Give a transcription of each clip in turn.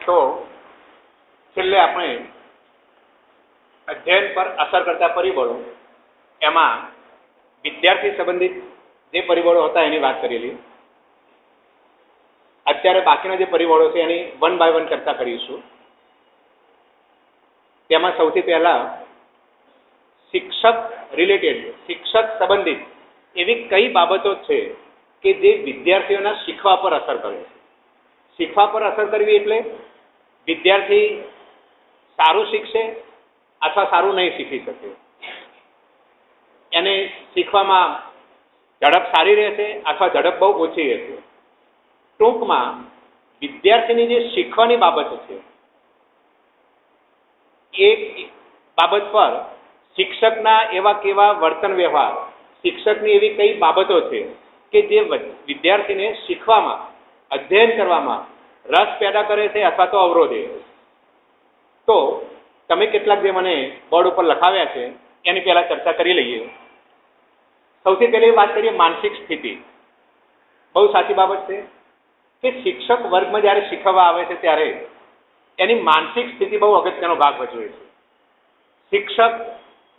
તો છેલ્લે આપણે અધ્યયન પર અસર કરતા પરિબળો એમાં વિદ્યાર્થી સંબંધિત જે પરિબળો હતા એની વાત કરેલી. અત્યારે બાકીના જે પરિબળો છે એની 1 by 1 ચર્ચા કરીશું. તેમાં સૌથી પહેલા શિક્ષક રિલેટેડ, શિક્ષક સંબંધિત એવી કઈ બાબતો છે કે જે વિદ્યાર્થીઓના શીખવા પર અસર કરે છે. શીખવા પર અસર કરવી એટલે વિદ્યાર્થી સારું શીખશે અથવા સારું નહીં શીખી શકે, એને શીખવામાં ઝડપ સારી રહેશે અથવા ઝડપ બહુ ઓછી રહેશે. ટૂંકમાં વિદ્યાર્થીની જે શીખવાની બાબત છે એ બાબત પર શિક્ષકના એવા કેવા વર્તન વ્યવહાર, શિક્ષકની એવી કઈ બાબતો છે કે જે વિદ્યાર્થીને શીખવામાં, અધ્યયન કરવામાં રસ પેદા કરે છે અથવા તો અવરોધે. તો તમે કેટલાક જે મને બોર્ડ ઉપર લખાવ્યા છે એની પહેલા ચર્ચા કરી લઈએ. સૌથી પહેલી વાત કરીએ માનસિક સ્થિતિ. બહુ સાચી બાબત છે કે શિક્ષક વર્ગમાં જ્યારે શીખવવા આવે છે ત્યારે એની માનસિક સ્થિતિ બહુ અગત્યનો ભાગ ભજવે છે. શિક્ષક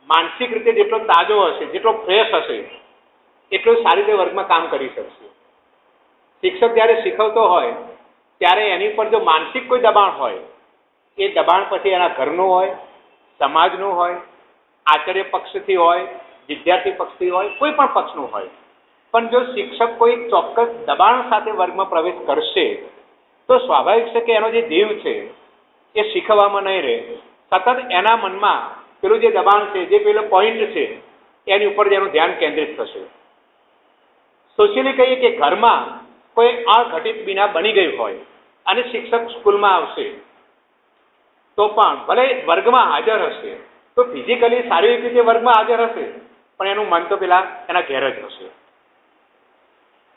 માનસિક રીતે જેટલો તાજો હશે, જેટલો ફ્રેશ હશે, એટલું સારી રીતે વર્ગમાં કામ કરી શકશે. શિક્ષક જ્યારે શીખવતો હોય ત્યારે એની પર જો માનસિક કોઈ દબાણ હોય, એ દબાણ પછી એના ઘરનું હોય, સમાજનું હોય, આચાર્ય પક્ષથી હોય, વિદ્યાર્થી પક્ષથી હોય, કોઈ પણ પક્ષનું હોય, પણ જો શિક્ષક કોઈ ચોક્કસ દબાણ સાથે વર્ગમાં પ્રવેશ કરશે તો સ્વાભાવિક છે કે એનો જે જીવ છે એ શીખવામાં નહીં રહે. સતત એના મનમાં પેલું જે દબાણ છે, જે પેલો પોઈન્ટ છે એની ઉપર એનું ધ્યાન કેન્દ્રિત થશે. સોશિયલી કહીએ કે ઘરમાં કોઈ અઘટિત બીના બની ગઈ હોય અને શિક્ષક સ્કૂલમાં આવશે તો પણ ભલે વર્ગમાં હાજર હશે, તો ફિઝિકલી શારીરિક રીતે વર્ગમાં હાજર હશે પણ એનું મન તો પેલા એના ઘેર જ હશે.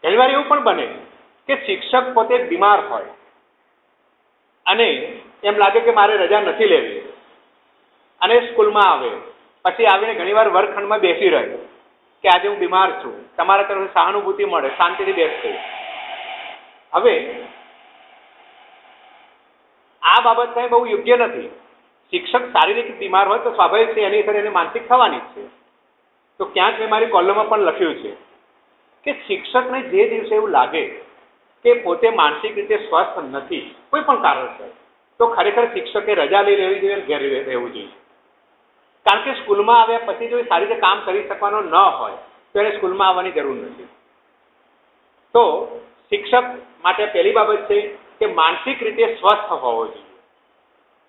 ઘણી વાર એવું પણ બને કે શિક્ષક પોતે બીમાર હોય અને એમ લાગે કે મારે રજા નથી લેવી અને સ્કૂલમાં આવે, પછી આવીને ઘણીવાર વર્ગખંડમાં બેસી રહે કે આજે હું બીમાર છું, તમારા તરફથી સહાનુભૂતિ મળે, શાંતિથી બેસશે. હવે આ બાબત કઈ બહુ યોગ્ય નથી. શિક્ષક શારીરિક બીમાર હોય તો સ્વાભાવિક છે એની અસર એને માનસિક થવાની જ છે. તો ક્યાંક મેં મારી કોલમમાં પણ લખ્યું છે કે શિક્ષકને જે દિવસે એવું લાગે કે પોતે માનસિક રીતે સ્વસ્થ નથી કોઈ પણ કારણસર, તો ખરેખર શિક્ષકે રજા લઈ લેવી જોઈએ, ઘેર રહેવું જોઈએ. કારણ કે સ્કૂલમાં આવ્યા પછી જો સારી રીતે કામ કરી શકવાનો ન હોય તો એને સ્કૂલમાં આવવાની જરૂર નથી. તો શિક્ષક માટે પહેલી બાબત છે કે માનસિક રીતે સ્વસ્થ હોવો જોઈએ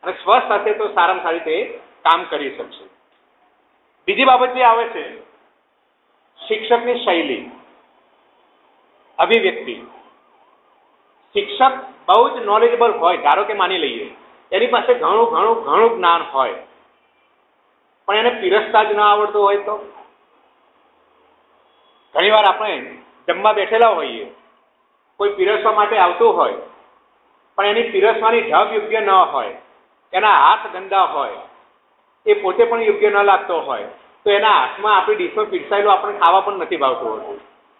અને સ્વસ્થ હશે તો સારામાં સારી રીતે કામ કરી શકશે. બીજી બાબત જે આવે છે શિક્ષકની શૈલી, અભિવ્યક્તિ. શિક્ષક બહુ જ નોલેજેબલ હોય, ધારો કે માની લઈએ એની પાસે ઘણું જ્ઞાન હોય પણ એને પીરસતા જ ન આવડતું હોય તો ઘણીવાર આપણે જમવા બેઠેલા હોઈએ, કોઈ પીરસવા માટે આવતું હોય પણ એની પીરસવાની ઢબ યોગ્ય ન હોય, એના હાથ ગંદા હોય, એ પોતે પણ યોગ્ય ન લાગતો હોય તો એના હાથમાં આપણી ડીશમાં પીરસાયેલું આપણે ખાવા પણ નથી ભાવતું હોતું,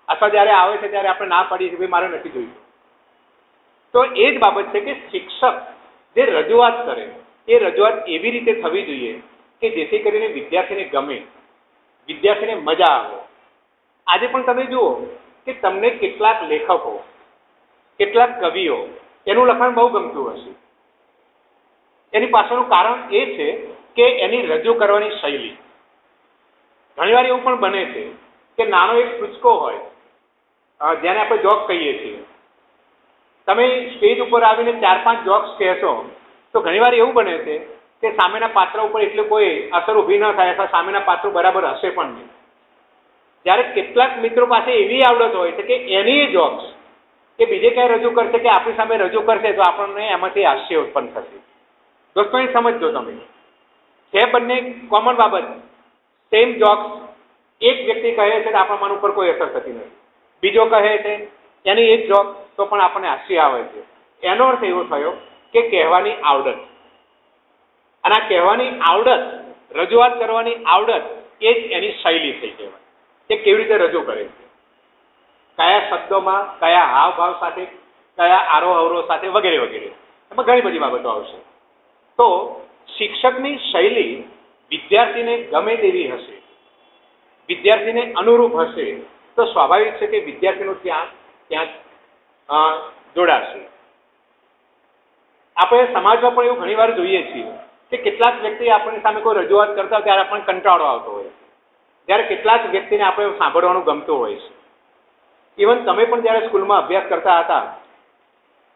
અથવા જ્યારે આવે છે ત્યારે આપણે ના પાડીએ છીએ મારે નથી જોઈતું. તો એ જ બાબત છે કે શિક્ષક જે રજૂઆત કરે એ રજૂઆત એવી રીતે થવી જોઈએ કે જેથી કરીને વિદ્યાર્થીને ગમે, વિદ્યાર્થીને મજા આવે. આજે પણ તમે જુઓ કે તમને કેટલાક લેખકો, કેટલાક કવિઓ એનું લખાણ બહુ ગમતું હશે. એની પાછળનું કારણ એ છે કે એની રજૂ કરવાની શૈલી. ઘણીવાર એવું પણ બને છે કે નાનો એક ટૂચકો હોય જેને આપણે જોક કહીએ છીએ, તમે સ્ટેજ ઉપર આવીને 4-5 જોક્સ કહેશો તો ઘણીવાર એવું બને છે કે સામેના પાત્ર ઉપર એટલે કોઈ અસર ઊભી ન થાય અથવા સામેના પાત્રો બરાબર હશે પણ નહીં. જ્યારે કેટલાક મિત્રો પાસે એવી આવડત હોય છે કે એની જોક્સ કે બીજે ક્યાંય રજૂ કરશે કે આપણી સામે રજૂ કરશે તો આપણને એમાંથી હાસ્ય ઉત્પન્ન થશે. દોસ્તો એ સમજજો, તમે છે બંને કોમન બાબત, સેમ જોક્સ એક વ્યક્તિ કહે છે તો આપણા મન ઉપર કોઈ અસર થતી નથી, બીજો કહે છે એની એક જોક તો પણ આપણને હાસ્ય આવે છે. એનો અર્થ એવો થયો કે કહેવાની આવડત, અને આ કહેવાની આવડત, રજૂઆત કરવાની આવડત એ જ એની શૈલી થઈ કહેવાય કે કેવી રીતે રજૂ કરે છે, કયા શબ્દોમાં, કયા હાવભાવ સાથે, કયા આરોહ અવરોહ સાથે વગેરે વગેરે. એમાં ઘણી બધી બાબતો આવશે. તો શિક્ષકની શૈલી વિદ્યાર્થીને ગમે તેવી હશે, વિદ્યાર્થીને અનુરૂપ હશે, તો સ્વાભાવિક છે કે વિદ્યાર્થીનું ત્યાં જોડાશે. આપણે સમાજમાં પણ એવું ઘણીવાર જોઈએ છીએ કે કેટલાક વ્યક્તિ આપણી સામે કોઈ રજૂઆત કરતા હોય ત્યારે આપણને કંટાળો આવતો હોય, જ્યારે કેટલાક વ્યક્તિને આપણે સાંભળવાનું ગમતું હોય છે. ઇવન તમે પણ જ્યારે સ્કૂલમાં અભ્યાસ કરતા હતા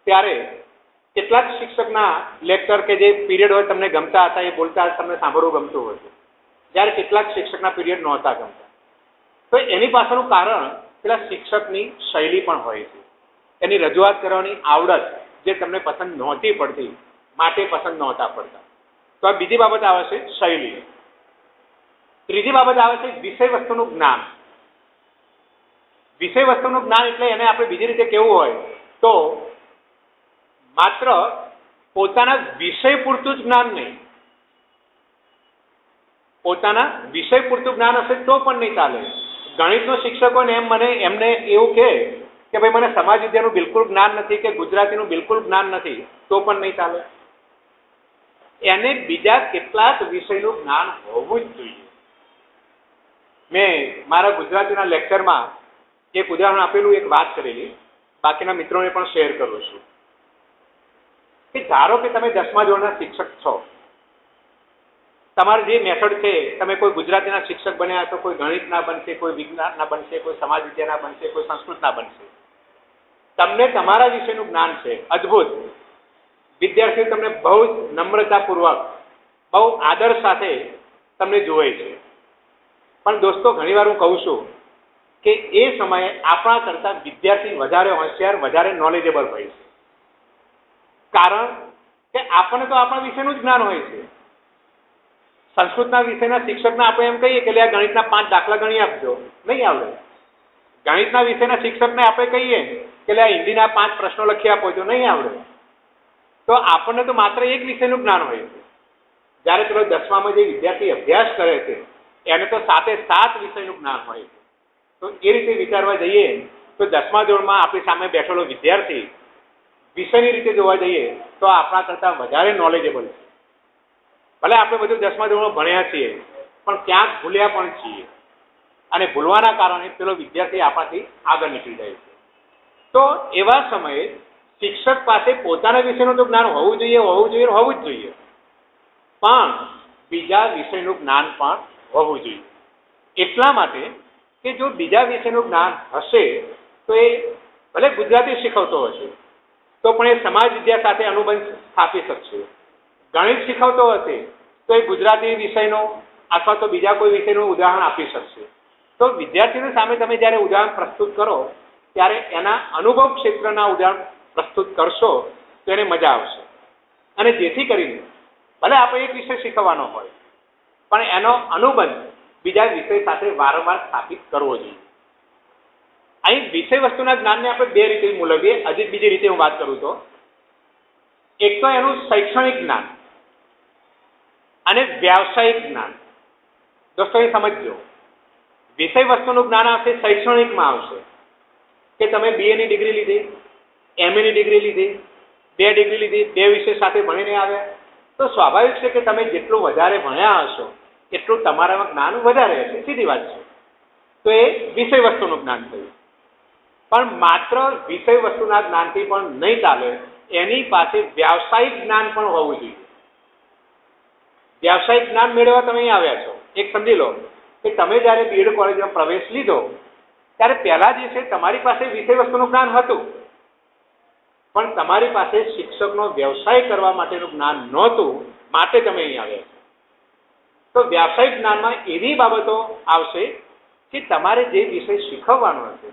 ત્યારે કેટલાક શિક્ષકના લેક્ચર કે જે પીરિયડ હોય તમને ગમતા હતા, એ બોલતા તમને સાંભળવું ગમતું હતું, જ્યારે કેટલાક શિક્ષકના પીરિયડ નહોતા ગમતા. તો એની પાછળનું કારણ પેલા શિક્ષકની શૈલી પણ હોય છે, એની રજૂઆત કરવાની આવડત જે તમને પસંદ નહોતી પડતી, માટે પસંદ નહોતા પડતા. તો આ બીજી બાબત આવે છે શૈલી. ત્રીજી બાબત આવે છે વિષય વસ્તુનું જ્ઞાન. વિષય વસ્તુનું જ્ઞાન એટલે એને આપણે બીજી રીતે કેવું હોય તો માત્ર પોતાના વિષય પૂરતું જ જ્ઞાન નહીં, પોતાના વિષય પૂરતું જ્ઞાન હશે તો પણ નહીં ચાલે. ગણિતનો શિક્ષક હોય ને એમને એવું કે ભાઈ મને સમાજ વિદ્યાનું બિલકુલ જ્ઞાન નથી કે ગુજરાતીનું બિલકુલ જ્ઞાન નથી, તો પણ નહીં ચાલે. એને બીજા કેટલાક વિષયનું જ્ઞાન હોવું જ જોઈએ. મેં મારા ગુજરાતીના લેક્ચરમાં એક ઉદાહરણ આપેલું, એક વાત કરેલી, બાકીના મિત્રોને પણ શેર કરું છું. કે ધારો કે તમે 10મા ધોરણના શિક્ષક છો, તમારી જે મેથડ છે, તમે કોઈ ગુજરાતીના શિક્ષક બન્યા છો, કોઈ ગણિતના બનશે, કોઈ વિજ્ઞાનના બનશે, કોઈ સમાજ વિદ્યાના બનશે, કોઈ સંસ્કૃતના બનશે. તમને તમારા વિષયનું જ્ઞાન છે, અદ્ભુત. વિદ્યાર્થીઓ તમને બહુ જ નમ્રતાપૂર્વક, બહુ આદર સાથે તમને જોવે છે. પણ દોસ્તો, ઘણીવાર હું કહું છું કે એ સમયે આપણા કરતાં વિદ્યાર્થી વધારે હોશિયાર, વધારે નોલેજેબલ હોય છે. કારણ કે આપણને તો આપણા વિષયનું જ જ્ઞાન હોય છે. સંસ્કૃતના વિષયના શિક્ષકને આપણે એમ કહીએ કે આ ગણિતના 5 દાખલા ગણી આપજો, નહીં આવડે. ગણિતના વિષયના શિક્ષકને આપણે કહીએ કે આ હિન્દીના 5 પ્રશ્નો લખી આપો, તો નહીં આવડે. તો આપણને તો માત્ર એક વિષયનું જ્ઞાન હોય છે. જ્યારે પેલો 10મામાં જે વિદ્યાર્થી અભ્યાસ કરે છે એને તો 7 વિષયનું જ્ઞાન હોય છે. તો એ રીતે વિચારવા જઈએ તો 10મા ધોરણમાં આપણી સામે બેઠેલો વિદ્યાર્થી વિષયની રીતે જોવા જઈએ તો આપણા કરતાં વધારે નોલેજેબલ છે. ભલે આપણે બધું 10મા ધોરણમાં ભણ્યા છીએ, પણ ક્યાંક ભૂલ્યા પણ છીએ, અને ભૂલવાના કારણે પેલો વિદ્યાર્થી આપણાથી આગળ નીકળી જાય છે. તો એવા સમયે શિક્ષક પાસે પોતાના વિષયનું તો જ્ઞાન હોવું જ જોઈએ, પણ બીજા વિષયનું જ્ઞાન પણ હોવું જોઈએ. એટલા માટે કે જો બીજા વિષયનું જ્ઞાન હશે તો એ ભલે ગુજરાતી શીખવતો હશે તો પણ એ સમાજ વિદ્યા સાથે અનુબંધ સ્થાપી શકશે. ગણિત શીખવતો હશે તો એ ગુજરાતી વિષયનો અથવા તો બીજા કોઈ વિષયનું ઉદાહરણ આપી શકશે. તો વિદ્યાર્થીની સામે તમે જ્યારે ઉદાહરણ પ્રસ્તુત કરો ત્યારે એના અનુભવ ક્ષેત્રના ઉદાહરણ પ્રસ્તુત કરશો તો એને મજા આવશે. અને જેથી કરીને ભલે આપણે એક વિષય શીખવવાનો હોય પણ એનો અનુબંધ બીજા વિષય સાથે વારંવાર સ્થાપિત કરવો જોઈએ. અહીં વિષય વસ્તુના જ્ઞાનને આપણે 2 રીતે મૂલવીએ. હજી બીજી રીતે હું વાત કરું તો એક તો એનું શૈક્ષણિક જ્ઞાન અને વ્યાવસાયિક જ્ઞાન. દોસ્તો એ સમજજો, વિષય વસ્તુનું જ્ઞાન આવશે શૈક્ષણિકમાં આવશે કે તમે BA ની ડિગ્રી લીધી, MA ની ડિગ્રી લીધી, 2 ડિગ્રી લીધી, 2 વિષય સાથે ભણીને આવ્યા, તો સ્વાભાવિક છે કે તમે જેટલું વધારે ભણ્યા હશો એટલું તમારામાં જ્ઞાન વધારે હશે, સીધી વાત છે. તો એ વિષય વસ્તુનું જ્ઞાન થયું. પણ માત્ર વિષય વસ્તુના જ્ઞાનથી પણ નહીં ચાલે, એની પાસે વ્યાવસાયિક જ્ઞાન પણ હોવું જોઈએ. વ્યાવસાયિક જ્ઞાન મેળવવા તમે અહીં આવ્યા છો. એક સમજી લો કે તમે જ્યારે BEd કોલેજમાં પ્રવેશ લીધો ત્યારે પહેલા જે છે તમારી પાસે વિષય વસ્તુનું જ્ઞાન હતું, પણ તમારી પાસે શિક્ષકનો વ્યવસાય કરવા માટેનું જ્ઞાન નહોતું, માટે તમે અહીં આવ્યા છો. તો વ્યાવસાયિક જ્ઞાનમાં એવી બાબતો આવશે કે તમારે જે વિષય શીખવવાનો હશે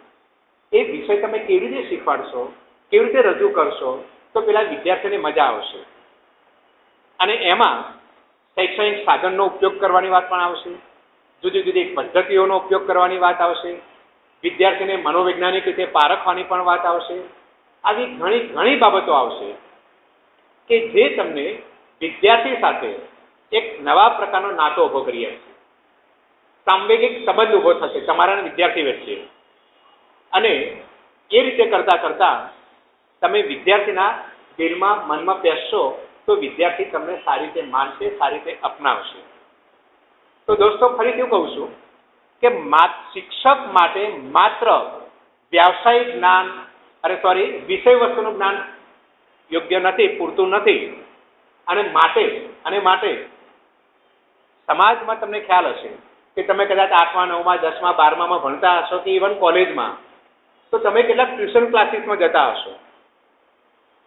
એ વિષય તમે કેવી રીતે શીખવાડશો, કેવી રીતે રજૂ કરશો તો પેલા વિદ્યાર્થીને મજા આવશે. અને એમાં શૈક્ષણિક સાધનનો ઉપયોગ કરવાની વાત પણ આવશે, જુદી જુદી પદ્ધતિઓનો ઉપયોગ કરવાની વાત આવશે, વિદ્યાર્થીને મનોવૈજ્ઞાનિક રીતે પારખવાની પણ વાત આવશે. આવી ઘણી બાબતો આવશે કે જે તમને વિદ્યાર્થી સાથે એક નવા પ્રકારનો નાતો ઉભો કરી આપશે. સાંવેગિક સંબંધ ઉભો થશે તમારા અને વિદ્યાર્થી વચ્ચે, અને એ રીતે કરતા કરતા તમે વિદ્યાર્થીના દિલમાં મનમાં બેસશો તો વિદ્યાર્થી તમને સારી રીતે માનશે, સારી રીતે અપનાવશે. તો દોસ્તો ફરીથી કહું છું કે શિક્ષક માટે માત્ર વ્યાવસાયિક જ્ઞાન વિષય વસ્તુનું જ્ઞાન યોગ્ય નથી, પૂરતું નથી. અને માટે સમાજમાં તમને ખ્યાલ હશે કે તમે કદાચ 8મા 9મા 10મા 12મામાં ભણતા હશો કે ઇવન કોલેજમાં, તો તમે કેટલાક ટ્યુશન ક્લાસીસમાં જતા હશો.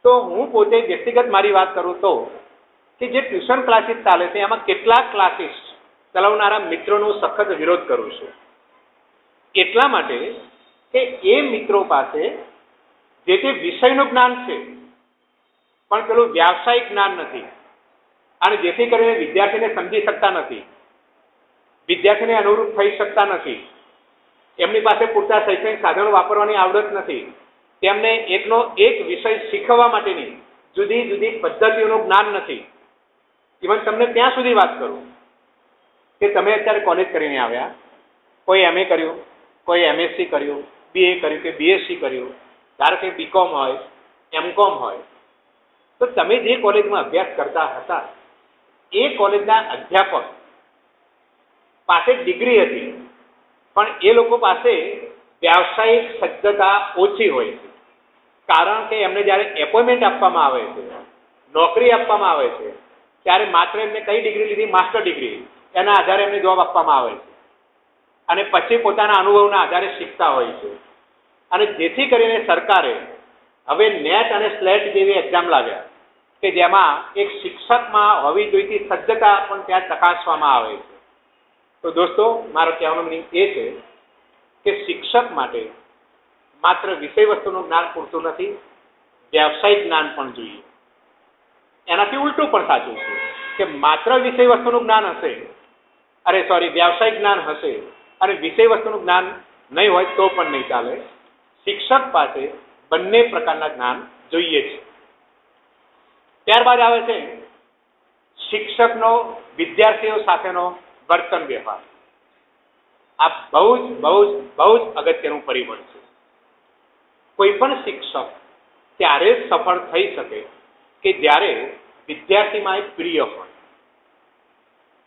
તો હું પોતે વ્યક્તિગત મારી વાત કરું તો કે જે ટ્યુશન ક્લાસીસ ચાલે છે એમાં કેટલાક ક્લાસીસ ચલાવનારા મિત્રોનો સખત વિરોધ કરું છું. એટલા માટે કે એ મિત્રો પાસે જે તે વિષયનું જ્ઞાન છે પણ પેલું વ્યાવસાયિક જ્ઞાન નથી, અને જેથી કરીને વિદ્યાર્થીને સમજી શકતા નથી, વિદ્યાર્થીને અનુરૂપ થઈ શકતા નથી, એમની પાસે પૂરતા શૈક્ષણિક સાધનો વાપરવાની આવડત નથી, તેમને એકનો એક વિષય શીખવવા માટેની જુદી જુદી પદ્ધતિઓનું જ્ઞાન નથી. ઇવન તમને ત્યાં સુધી વાત કરું કે તમે અત્યારે કોલેજ કરીને આવ્યા, કોઈ MA કર્યું, કોઈ MSc કર્યું, BA કર્યું કે BSc કર્યું, ધારો કે BCom હોય, MCom હોય, તો તમે જે કોલેજમાં અભ્યાસ કરતા હતા એ કોલેજના અધ્યાપક પાસે ડિગ્રી હતી, પણ એ લોકો પાસે વ્યાવસાયિક સજ્જતા ઓછી હોય છે. કારણ કે એમને જ્યારે એપોઇન્ટમેન્ટ આપવામાં આવે છે, નોકરી આપવામાં આવે છે, ત્યારે માત્ર એમને કઈ ડિગ્રી લીધી? Master degree. એના આધારે એમને જોબ આપવામાં આવે છે અને પછી પોતાના અનુભવના આધારે શીખતા હોય છે. અને જેથી કરીને સરકારે હવે નેટ અને સ્લેટ જેવી એક્ઝામ લાવ્યા કે જેમાં એક શિક્ષકમાં હોવી જોઈતી સજ્જતા પણ ત્યાં ચકાસવામાં આવે છે. તો દોસ્તો મારો કહેવાનો મિનિંગ એ છે કે શિક્ષક માટે માત્ર વિષય વસ્તુનું જ્ઞાન પૂરતું નથી, વ્યાવસાયિક જ્ઞાન પણ જોઈએ. એનાથી ઉલટું પણ સાચું છે કે માત્ર વિષય વસ્તુનું જ્ઞાન હશે, વ્યાવસાયિક જ્ઞાન હશે અને વિષય વસ્તુનું જ્ઞાન નહીં હોય તો પણ નહીં ચાલે. શિક્ષક પાસે બંને પ્રકારના જ્ઞાન જોઈએ છે. ત્યારબાદ આવે છે શિક્ષકનો વિદ્યાર્થીઓ સાથેનો વર્તન વ્યવહાર. આ બહુ જ અગત્યનું પરિબળ છે. કોઈ પણ શિક્ષક ત્યારે જ સફળ થઈ શકે કે જ્યારે વિદ્યાર્થીમાં એક પ્રિય હોય.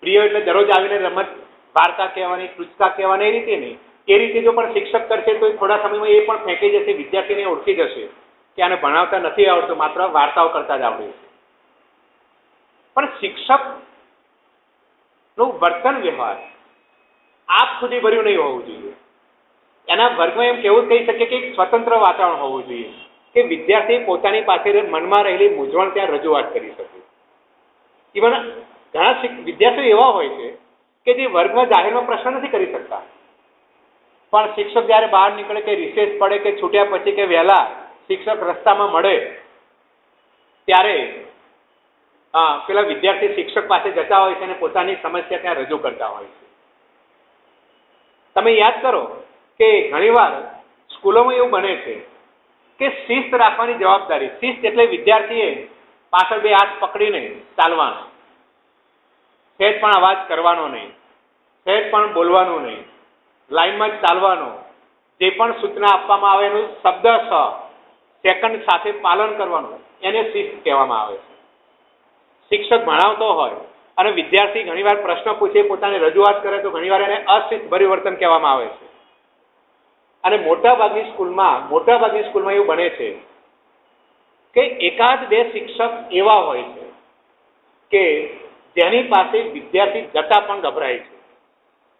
પ્રિય એટલે દરરોજ આવીને રમત વાર્તા કહેવાની, ટૂચકા કહેવાની એ રીતે નહીં. એ રીતે જો પણ શિક્ષક કરશે તો થોડા સમયમાં એ પણ ફેંકી જશે, વિદ્યાર્થીને ઓળખી જશે કે આને ભણાવતા નથી આવડતું, માત્ર વાર્તાઓ કરતા જ આવડે છે. પણ શિક્ષકનું વર્તન વ્યવહાર આપ સુધી ભર્યું નહીં હોવું જોઈએ. એના વર્ગમાં એમ કેવું કહી શકીએ કે એક સ્વતંત્ર વાતાવરણ હોવું જોઈએ કે વિદ્યાર્થી પોતાની પાસે મનમાં રહેલી મૂંઝવણ ત્યાં રજૂઆત કરી શકે. ઇવન ઘણા વિદ્યાર્થીઓ એવા હોય છે કે જે વર્ગમાં જાહેરમાં પ્રશ્ન નથી કરી શકતા, પણ શિક્ષક જ્યારે બહાર નીકળે કે રિસેસ પડે કે છૂટ્યા પછી કે વહેલા શિક્ષક રસ્તામાં મળે ત્યારે પેલા વિદ્યાર્થી શિક્ષક પાસે જતા હોય છે અને પોતાની સમસ્યા ત્યાં રજૂ કરતા હોય છે. તમે યાદ કરો કે ઘણીવાર સ્કૂલોમાં એવું બને છે કે શિસ્ત રાખવાની જવાબદારી, શિસ્ત એટલે વિદ્યાર્થીએ પાછળ બે હાથ પકડીને ચાલવાનો, સહેજ પણ અવાજ કરવાનો નહીં, સહેજ પણ બોલવાનું નહીં, લાઈનમાં જ ચાલવાનું, જે પણ સૂચના આપવામાં આવે એનું શબ્દશ સેકન્ડ સાથે પાલન કરવાનું, એને શિસ્ત કહેવામાં આવે છે. શિક્ષક ભણાવતો હોય અને વિદ્યાર્થી ઘણીવાર પ્રશ્ન પૂછે, પોતાની રજૂઆત કરે તો ઘણીવાર એને અશિસ્તભર્યું વર્તન કહેવામાં આવે છે. અને મોટાભાગની સ્કૂલમાં એવું બને છે કે એકાદ બે શિક્ષક એવા હોય છે કે જેની પાસે વિદ્યાર્થી જતા પણ ગભરાય છે.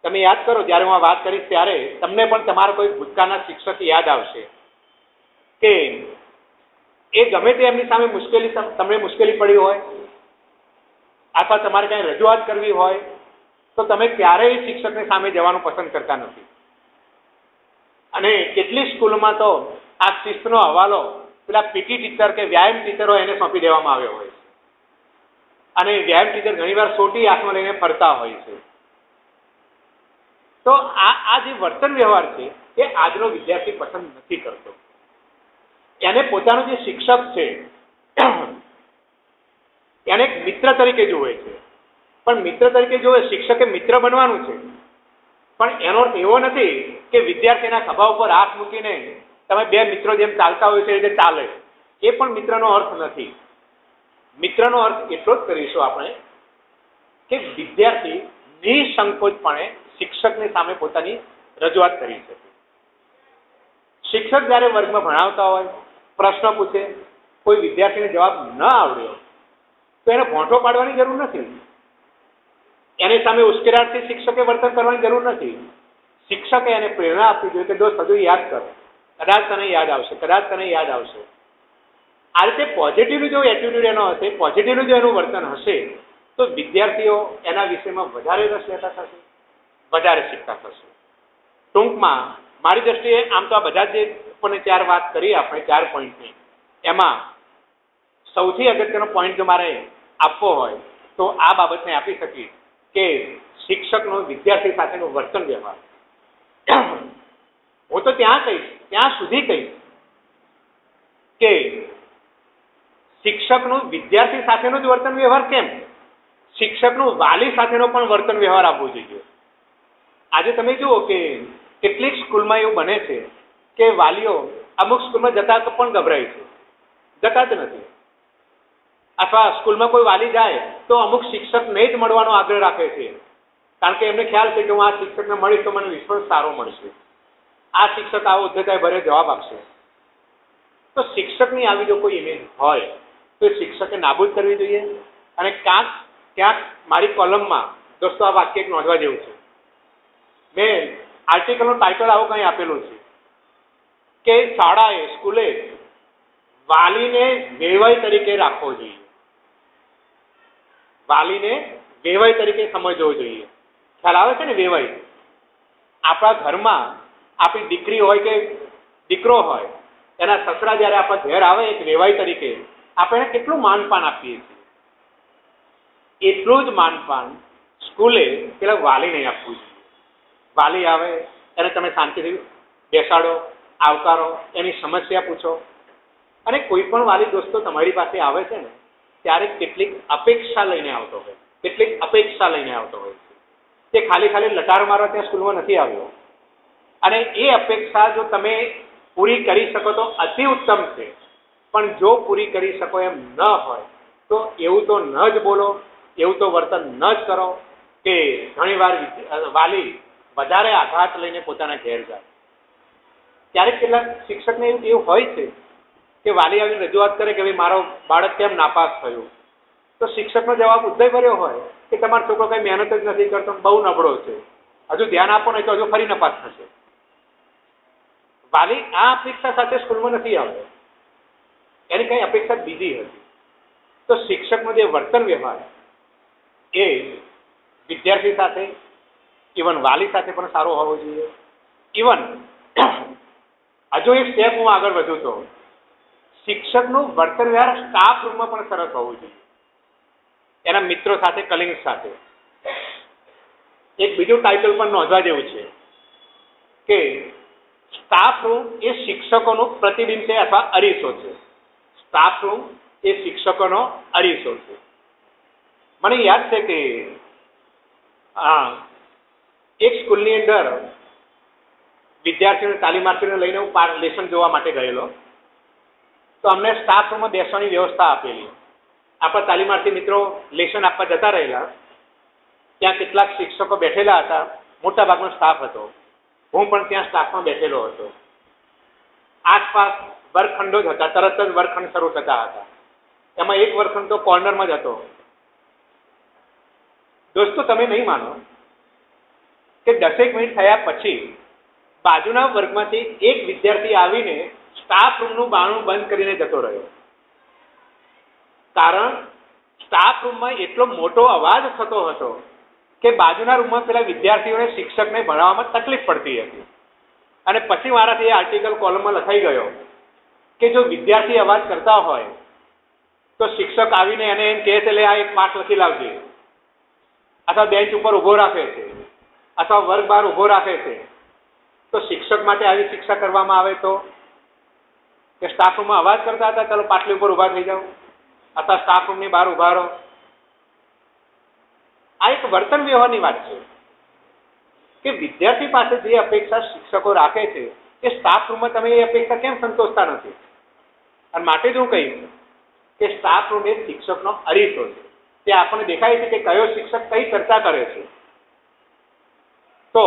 તમે યાદ કરો, જ્યારે હું આ વાત કરીશ ત્યારે તમને પણ તમારા કોઈ ભૂતકાળના શિક્ષક યાદ આવશે કે એ ગમે તે એમની સામે તમને મુશ્કેલી પડી હોય અથવા તમારે કંઈ રજૂઆત કરવી હોય તો તમે ક્યારેય શિક્ષકની સામે જવાનું પસંદ કરતા નથી. અને કેટલી સ્કૂલમાં તો આ શિસ્તનો હવાલો પેલા પીટી ટીચર કે વ્યાયામ ટીચરો એને સોંપી દેવામાં આવ્યો હોય છે. અને વ્યાયામ ટીચર ઘણીવાર સોટી હાથમાં લઈને ફરતા હોય છે. તો આ જે વર્તન વ્યવહાર છે એ આજનો વિદ્યાર્થી પસંદ નથી કરતો. એને પોતાનો જે શિક્ષક છે એને એક મિત્ર તરીકે જોવે છે, પણ મિત્ર તરીકે જોવે, શિક્ષકે મિત્ર બનવાનું છે, પણ એનો અર્થ એવો નથી કે વિદ્યાર્થીના ખભા ઉપર હાથ મૂકીને તમે બે મિત્રો જેમ ચાલતા હોય છે એ રીતે ચાલે. એ પણ મિત્રનો અર્થ નથી. મિત્રનો અર્થ એટલો જ કરીશું આપણે કે વિદ્યાર્થી નિસંકોચપણે શિક્ષકની સામે પોતાની રજૂઆત કરી શકે. શિક્ષક જ્યારે વર્ગમાં ભણાવતા હોય, પ્રશ્ન પૂછે, કોઈ વિદ્યાર્થીને જવાબ ન આવડ્યો તો એને ભોંઠો પાડવાની જરૂર નથી. એની સામે ઉશ્કેરાટથી શિક્ષકે વર્તન કરવાની જરૂર નથી. શિક્ષકે એને પ્રેરણા આપવી જોઈએ કે દોસ્ત હજુ યાદ કર, કદાચ તને યાદ આવશે, કદાચ તને યાદ આવશે. આ રીતે પોઝિટિવલી જો એટીટ્યુડ એનો હશે, પોઝિટિવલી જો એનું વર્તન હશે, તો વિદ્યાર્થીઓ એના વિષયમાં વધારે રસ લેતા થશે, વધારે શીખતા થશે. ટૂંકમાં મારી દ્રષ્ટિએ આમ તો આ બધા જે પણ 4 વાત કરી આપણે 4 પોઈન્ટની, એમાં સૌથી અગત્યનો પોઈન્ટ જો મારે આપવો હોય તો આ બાબતને આપી શકીએ કે શિક્ષકનો વિદ્યાર્થી સાથેનું વર્તન વ્યવહાર. હું તો ત્યાં સુધી કહીશ કે શિક્ષકનું વિદ્યાર્થી સાથેનું જ વર્તન વ્યવહાર કેમ, શિક્ષકનું વાલી સાથેનો પણ વર્તન વ્યવહાર આપવો જોઈએ. આજે તમે જુઓ કે કેટલીક સ્કૂલમાં એવું બને છે કે વાલીઓ અમુક સ્કૂલમાં જતા પણ ગભરાય છે, જતા જ નથી. અથવા સ્કૂલમાં કોઈ વાલી જાય તો અમુક શિક્ષકને જ મળવાનો આગ્રહ રાખે છે, કારણ કે એમને ખ્યાલ છે કે હું આ શિક્ષકને મળીશ તો મને વિશ્વાસ સારો મળશે, આ શિક્ષક આવો ઉદ્ધતાએ ભરે જવાબ આપશે. તો શિક્ષકની આવી જો કોઈ ઇમેજ હોય તો એ શિક્ષકે નાબૂદ કરવી જોઈએ. અને ક્યાંક મારી કોલમમાં દોસ્તો આ વાક્ય નોંધવા જેવું છે. મેં આર્ટિકલનું ટાઇટલ આવું કંઈ આપેલું છે કે શાળાએ, સ્કૂલે વાલીને વેવાઈ તરીકે રાખવો જોઈએ, વાલીને વેવાઈ તરીકે સમજવો જોઈએ. ખ્યાલ આવે છે ને વેવાઈ? આપણા ઘરમાં આપણી દીકરી હોય કે દીકરો હોય, એના સસરા જ્યારે આપણા ઘેર આવે એક વેવાઈ તરીકે આપણે કેટલું માનપાન આપીએ છીએ, એટલું જ માનપાન સ્કૂલે પેલા વાલીને આપવું જોઈએ. વાલી આવે એને તમે શાંતિથી બેસાડો, આવકારો, એની સમસ્યા પૂછો. અને કોઈ પણ વાલી દોસ્તો તમારી પાસે આવે છે ને ત્યારે કેટલીક અપેક્ષા લઈને આવતો હોય, કેટલીક અપેક્ષા લઈને આવતો હોય છે. તે ખાલી લટાર મારવા ત્યાં સ્કૂલમાં નથી આવ્યો. અને એ અપેક્ષા જો તમે પૂરી કરી શકો તો અતિ ઉત્તમ છે, પણ જો પૂરી કરી શકો એમ ન હોય તો એવું તો ન જ બોલો, એવું તો વર્તન ન જ કરો કે ઘણીવાર વાલી વધારે આઘાત લઈને પોતાના ઘેર જાય. ક્યારેક કેટલાક શિક્ષકને એવું હોય છે કે વાલી આવીને રજૂઆત કરે કે ભાઈ મારો બાળક કેમ નાપાસ થયું, તો શિક્ષકનો જવાબ ઉદ્ધય ભર્યો હોય કે તમારો છોકરો કંઈ મહેનત જ નથી કરતો, બહુ નબળો છે, હજુ ધ્યાન આપો નહીં તો હજુ ફરી નપાસ થશે. વાલી આ અપેક્ષા સાથે સ્કૂલમાં નથી આવ્યો, એની કંઈ અપેક્ષા બીજી હતી. તો શિક્ષકનો જે વર્તન વ્યવહાર એ વિદ્યાર્થી સાથે, ઇવન વાલી સાથે પણ સારો હોવો જોઈએ. ઇવન હજુ એક સ્ટેપ હું આગળ વધું તો શિક્ષકનું વર્તન વ્યવહાર સ્ટાફ રૂમમાં પણ સરસ હોવું જોઈએ, એના મિત્રો સાથે, કલિંગ સાથે. એક બીજું ટાઇટલ પણ નોંધવા જેવું છે કે સ્ટાફ રૂમ એ શિક્ષકોનું પ્રતિબિંબ છે અથવા અરીસો છે. સ્ટાફ રૂમ એ શિક્ષકોનો અરીસો છે. મને યાદ છે કે એક સ્કૂલની અંદર વિદ્યાર્થીઓને, તાલીમાર્થીઓને લઈને હું લેસન જોવા માટે ગયેલો. તો અમને સ્ટાફ રૂમમાં બેસવાની વ્યવસ્થા આપેલી. આપણા તાલીમાર્થી મિત્રો લેસન આપવા જતા રહેલા, ત્યાં કેટલાક શિક્ષકો બેઠેલા હતા, મોટા ભાગનો સ્ટાફ હતો, હું પણ ત્યાં સ્ટાફમાં બેઠેલો હતો. આસપાસ વર્ગખંડો જ હતા, તરત જ વર્ગખંડ શરૂ થતા હતા. એમાં એક વર્ગખંડ તો કોર્નરમાં જ હતો. દોસ્તો તમે નહીં માનો કે 10 મિનિટ થયા પછી બાજુના વર્ગમાંથી એક વિદ્યાર્થી આવીને સ્ટાફ રૂમનું બારણું બંધ કરીને જતો રહ્યો. કારણ સ્ટાફ રૂમમાં એટલો મોટો અવાજ થતો હતો કે બાજુના રૂમમાં પેલા વિદ્યાર્થીઓને શિક્ષકને ભણાવવામાં તકલીફ પડતી હતી. અને પછી મારાથી એ આર્ટિકલ કોલમમાં લખાઈ ગયો કે જો વિદ્યાર્થી અવાજ કરતા હોય તો શિક્ષક આવીને એને એમ કહે છે લે આ એક પાઠ લખી લાવજે, અથવા બેન્ચ ઉપર ઊભો રાખે છે, અથવા વર્ગ બહાર ઊભો રાખે છે. તો શિક્ષક માટે આવી શિક્ષા કરવામાં આવે તો કે સ્ટાફ રૂમમાં અવાજ કરતા હતા, ચાલો પાટલી ઉપર ઊભા થઈ જાઓ, અથવા સ્ટાફ રૂમની બહાર ઊભા રહો. આ એક વર્તન વ્યવહારની વાત છે કે વિદ્યાર્થી પાસે જે અપેક્ષા શિક્ષકો રાખે છે એ સ્ટાફ રૂમમાં તમે એ અપેક્ષા કેમ સંતોષતા નથી? અને માટે જ હું કહીશ કે સ્ટાફ રૂમ એ શિક્ષકનો અરીસો છે. તે આપણને દેખાય છે કે કયો શિક્ષક કઈ ચર્ચા કરે છે. તો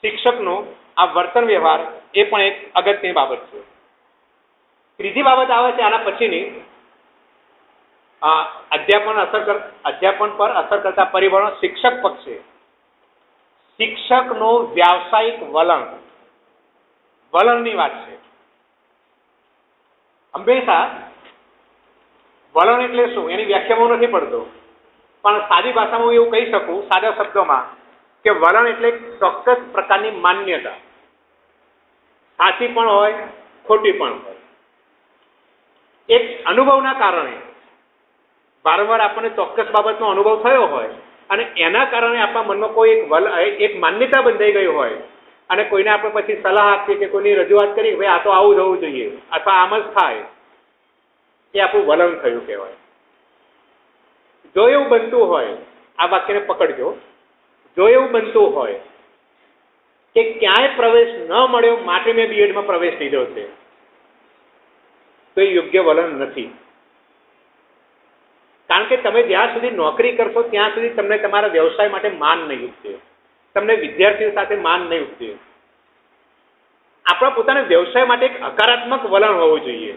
શિક્ષકનો આ વર્તન વ્યવહાર એ પણ એક અગત્યની બાબત છે. ત્રીજી બાબત આવે છે આના પછીની, અધ્યાપન પર અસર કરતા પરિબળો શિક્ષક પક્ષે શિક્ષકનું વ્યાવસાયિક વલણની વાત છે. હંમેશા વલણ એટલે શું એની વ્યાખ્યામાં નથી પડતો, પણ સાદી ભાષામાં હું એવું કહી શકું સાદા શબ્દોમાં કે વલણ એટલે ચોક્કસ પ્રકારની માન્યતા, સાચી પણ હોય ખોટી પણ હોય. એક અનુભવના કારણે વારંવાર આપણને ચોક્કસ બાબતનો અનુભવ થયો હોય અને એના કારણે આપણા મનમાં કોઈ એક માન્યતા બંધાઈ ગઈ હોય અને કોઈને આપણે પછી સલાહ આપીએ કે કોઈની રજૂઆત કરી ભાઈ આ તો આવું જ હોવું જોઈએ અથવા આમ જ થાય, એ આપણું વલણ થયું કહેવાય. જો એવું બનતું હોય, આ વાક્યને પકડજો, જો એવું બનતું હોય કે ક્યાંય પ્રવેશ ન મળ્યો માટે મેં બીએડમાં પ્રવેશ લીધો છે, તો એ યોગ્ય વલણ નથી. કારણ કે તમે જ્યાં સુધી નોકરી કરશો ત્યાં સુધી તમને તમારા વ્યવસાય માટે માન નહીં ઉપજે, તમને વિદ્યાર્થીઓ સાથે માન નહીં ઉપજે. આપણા પોતાના વ્યવસાય માટે એક હકારાત્મક વલણ હોવું જોઈએ.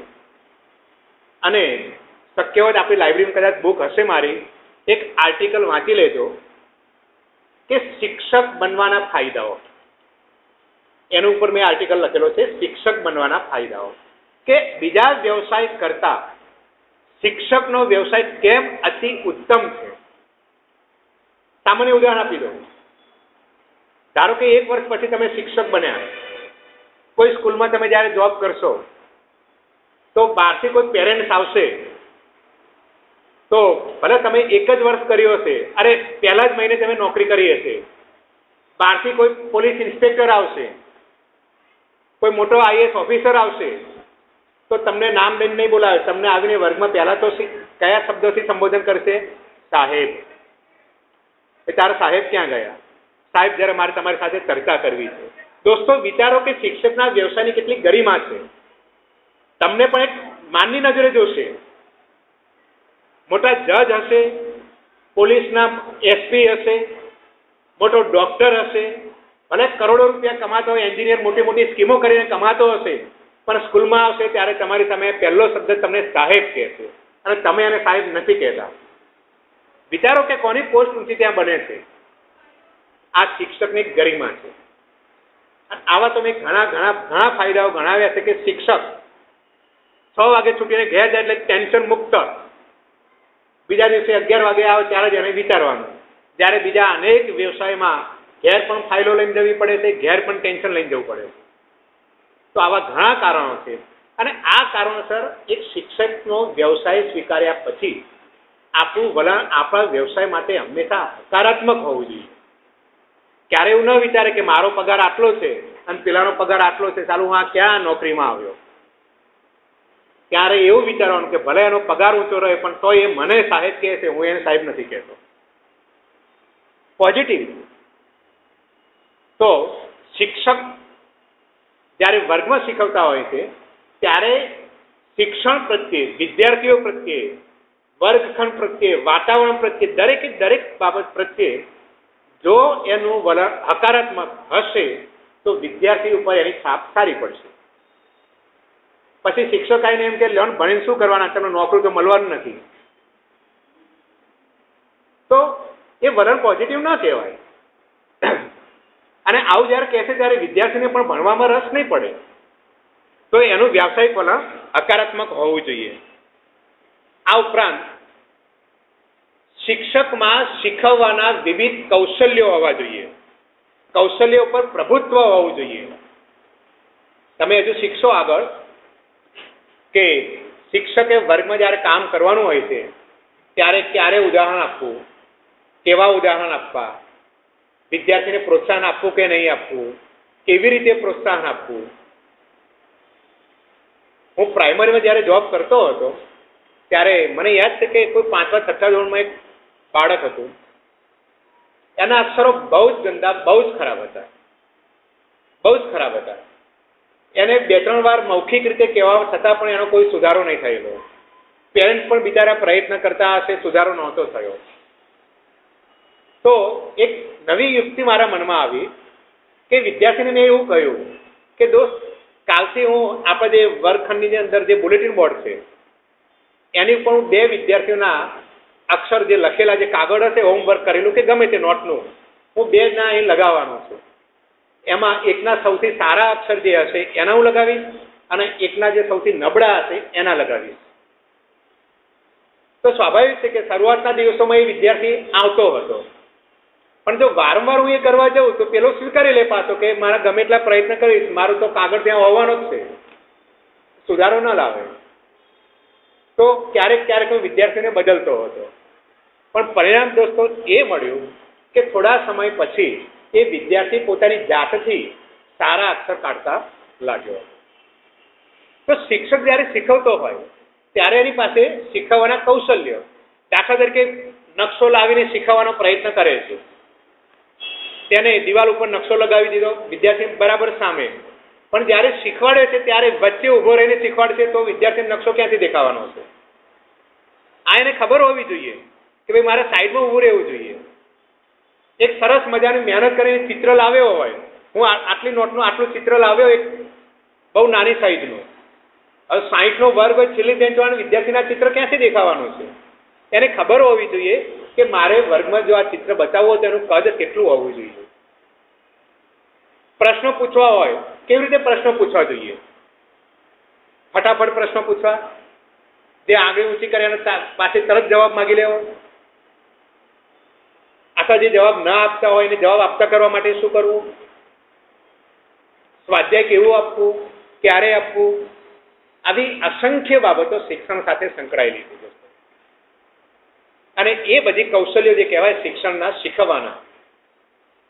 અને શક્ય હોય આપણી લાઇબ્રેરીમાં કદાચ બુક હશે મારી, એક આર્ટિકલ વાંચી લેજો કે શિક્ષક બનવાના ફાયદાઓ. એનું ઉપર મેં આર્ટિકલ લખેલો છે, શિક્ષક બનવાના ફાયદાઓ, કે બીજા વ્યવસાય કરતા શિક્ષકનો વ્યવસાય કેમ અતિ ઉત્તમ છે. સામાન્ય ઉદાહરણ આપી દઉં. ધારો કે 1 વર્ષ પછી તમે શિક્ષક બન્યા, કોઈ સ્કૂલમાં તમે જ્યારે જોબ કરશો તો બહારથી કોઈ પેરેન્ટ્સ આવશે તો ભલે તમે 1 જ વર્ષ કર્યો હશે, અરે પહેલા જ મહિને તમે નોકરી કરી હશે, બહારથી કોઈ પોલીસ ઇન્સ્પેક્ટર આવશે, કોઈ મોટો આઈએએસ ઓફિસર આવશે તો તમને નામ લઈને નહીં બોલાવે, તમને આવીને વર્ગમાં પહેલા તો કયા શબ્દોથી સંબોધન કરશે? સાહેબ. એ તારા સાહેબ ક્યાં ગયા? સાહેબ જરા મારે તમારી સાથે ચર્ચા કરવી છે. દોસ્તો વિચારો કે શિક્ષકના વ્યવસાયની કેટલી ગરિમા છે. તમને પણ એક માનની નજરે જોશે. મોટા જજ હશે, પોલીસના એસપી હશે, મોટો ડોક્ટર હશે, ભલે કરોડો રૂપિયા કમાતો હોય, એન્જિનિયર મોટી મોટી સ્કીમો કરીને કમાતો હશે, પણ સ્કૂલમાં આવશે ત્યારે તમારી સામે પહેલો શબ્દ તમને સાહેબ કહેશે અને તમે એને સાહેબ નથી કહેતા. વિચારો કે કોની પોસ્ટ ઊંચી ત્યાં બને છે. આ શિક્ષકની ગરિમા છે. આવા તો મેં ઘણા ફાયદાઓ ગણાવ્યા છે કે શિક્ષક 6 વાગે છૂટીને ઘેર જાય એટલે ટેન્શન મુક્ત, બીજા દિવસે 11 વાગે આવે ત્યારે જ એને વિચારવાનું. જ્યારે બીજા અનેક વ્યવસાયમાં ઘેર પણ ફાઇલો લઈને જવી પડે છે, ઘેર પણ ટેન્શન લઈને જવું પડે છે. તો આવા ઘણા કારણો છે અને આ કારણોસર એક શિક્ષકનો વ્યવસાય સ્વીકાર્યા પછી આપણું વલણ આપણા વ્યવસાય માટે હંમેશા હકારાત્મક હોવું જોઈએ. ક્યારે એવું ન વિચારે કે મારો પગાર આટલો છે અને પેલાનો પગાર આટલો છે, ચાલુ હું આ ક્યાં નોકરીમાં આવ્યો. ત્યારે એવું વિચારવાનું કે ભલે એનો પગાર ઊંચો રહે પણ તો એ મને સાહેબ કહે છે, હું એને સાહેબ નથી કહેતો. પોઝિટિવ. તો શિક્ષક જ્યારે વર્ગમાં શીખવતા હોય છે ત્યારે શિક્ષણ પ્રત્યે, વિદ્યાર્થીઓ પ્રત્યે, વર્ગખંડ પ્રત્યે, વાતાવરણ પ્રત્યે, દરેક બાબત પ્રત્યે જો એનું વલણ હકારાત્મક હશે તો વિદ્યાર્થી ઉપર એની છાપ સારી પડશે. પછી શિક્ષક આવીને એમ કે લોન ભણીને શું કરવાના, તમને નોકરી તો મળવાનું નથી, તો એ વલણ પોઝિટિવ ન કહેવાય. અને આવું જ્યારે કહેશે ત્યારે વિદ્યાર્થીને પણ ભણવામાં રસ નહીં પડે. તો એનું વ્યાવસાયિક વલણ હકારાત્મક હોવું જોઈએ. આ ઉપરાંત શિક્ષકમાં શીખવવાના વિવિધ કૌશલ્યો હોવા જોઈએ. કૌશલ્યો પર પ્રભુત્વ હોવું જોઈએ. તમે હજુ શીખશો આગળ કે શિક્ષકે વર્ગમાં જ્યારે કામ કરવાનું હોય છે ત્યારે ક્યારે ઉદાહરણ આપવું, કેવા ઉદાહરણ આપવા, વિદ્યાર્થીને પ્રોત્સાહન આપવું કે નહીં આપવું, કેવી રીતે પ્રોત્સાહન આપવું. હું પ્રાઇમરીમાં જ્યારે જોબ કરતો હતો ત્યારે મને યાદ છે કે કોઈ 5મા 6મા ધોરણમાં એક બાળક હતું. એના અક્ષરો બહુ જ ગંદા, બહુ જ ખરાબ હતા. એને 2-3 વાર મૌખિક રીતે કહેવા છતાં પણ એનો કોઈ સુધારો નહીં થયેલો. પેરેન્ટ્સ પણ બિચારા પ્રયત્ન કરતા હશે, સુધારો નહોતો થયો. તો એક નવી યુક્તિ મારા મનમાં આવી કે વિદ્યાર્થીને મેં એવું કહ્યું કે દોસ્ત, કાલથી હું આપણે જે વર્ગખંડની અંદર જે બુલેટિન બોર્ડ છે એની ઉપર હું 2 વિદ્યાર્થીઓના અક્ષર જે લખેલા જે કાગળ હશે હોમવર્ક કરેલું કે ગમે તે નોટનું, હું 2 ના અહીં લગાવવાનો છું. એમાં એકના સૌથી સારા અક્ષર જે હશે એના હું લગાવીશ અને એકના જે સૌથી નબળા હશે એના લગાવીશ. તો સ્વાભાવિક છે કે શરૂઆતના દિવસોમાં એ વિદ્યાર્થી આવતો હતો, પણ જો વારંવાર હું એ કરવા જાઉં તો પેલો સ્વીકારી લે પાછો કે મારા ગમે એટલા પ્રયત્ન કરીશ, મારું તો કાગળ ત્યાં હોવાનો જ છે, સુધારો ન લાવે. તો ક્યારેક ક્યારેક હું વિદ્યાર્થીને બદલતો હતો, પણ પરિણામ દોસ્તો એ મળ્યું કે થોડા સમય પછી એ વિદ્યાર્થી પોતાની જાતથી સારા અક્ષર કાઢતા લાગ્યો. તો શિક્ષક જ્યારે શીખવતો હોય ત્યારે એની પાસે શીખવવાના કૌશલ્ય, દાખલા તરીકે નકશો લાવીને શીખવવાનો પ્રયત્ન કરે છે. તેને દિવાલ ઉપર નકશો લગાવી દીધો, વિદ્યાર્થી બરાબર સામે, પણ જ્યારે શીખવાડે છે ત્યારે વચ્ચે ઊભો રહીને શીખવાડશે તો વિદ્યાર્થીને નકશો ક્યાંથી દેખાવાનો છે? આ એને ખબર હોવી જોઈએ કે ભાઈ મારે સાઈડમાં ઊભું રહેવું જોઈએ. એક સરસ મજાની મહેનત કરીને ચિત્ર લાવ્યો હોય, હું આટલી નોટનું આટલું ચિત્ર લાવ્યો, એક બહુ નાની સાઈઝનું, હવે 60નો વર્ગ હોય, છેલ્લી બેન્ચવાળા વિદ્યાર્થીના ચિત્ર ક્યાંથી દેખાવાનું છે? એને ખબર હોવી જોઈએ કે મારે વર્ગમાં જો આ ચિત્ર બતાવવું હોય તો એનું કદ કેટલું હોવું જોઈએ. પ્રશ્નો પૂછવા હોય, કેવી રીતે પ્રશ્નો પૂછવા જોઈએ? ફટાફટ પ્રશ્નો પૂછવા, જે આંગળી ઊંચી કરે એને પાસે તરત જવાબ માગી લેવો, અથવા જે જવાબ ના આપતા હોય એને જવાબ આપતા કરવા માટે શું કરવું? સ્વાધ્યાય કેવું આપવું, ક્યારે આપવું, આવી અસંખ્ય બાબતો શિક્ષણ સાથે સંકળાયેલી છે. અને એ બધી કૌશલ્યો જે કહેવાય શિક્ષણના શીખવાના,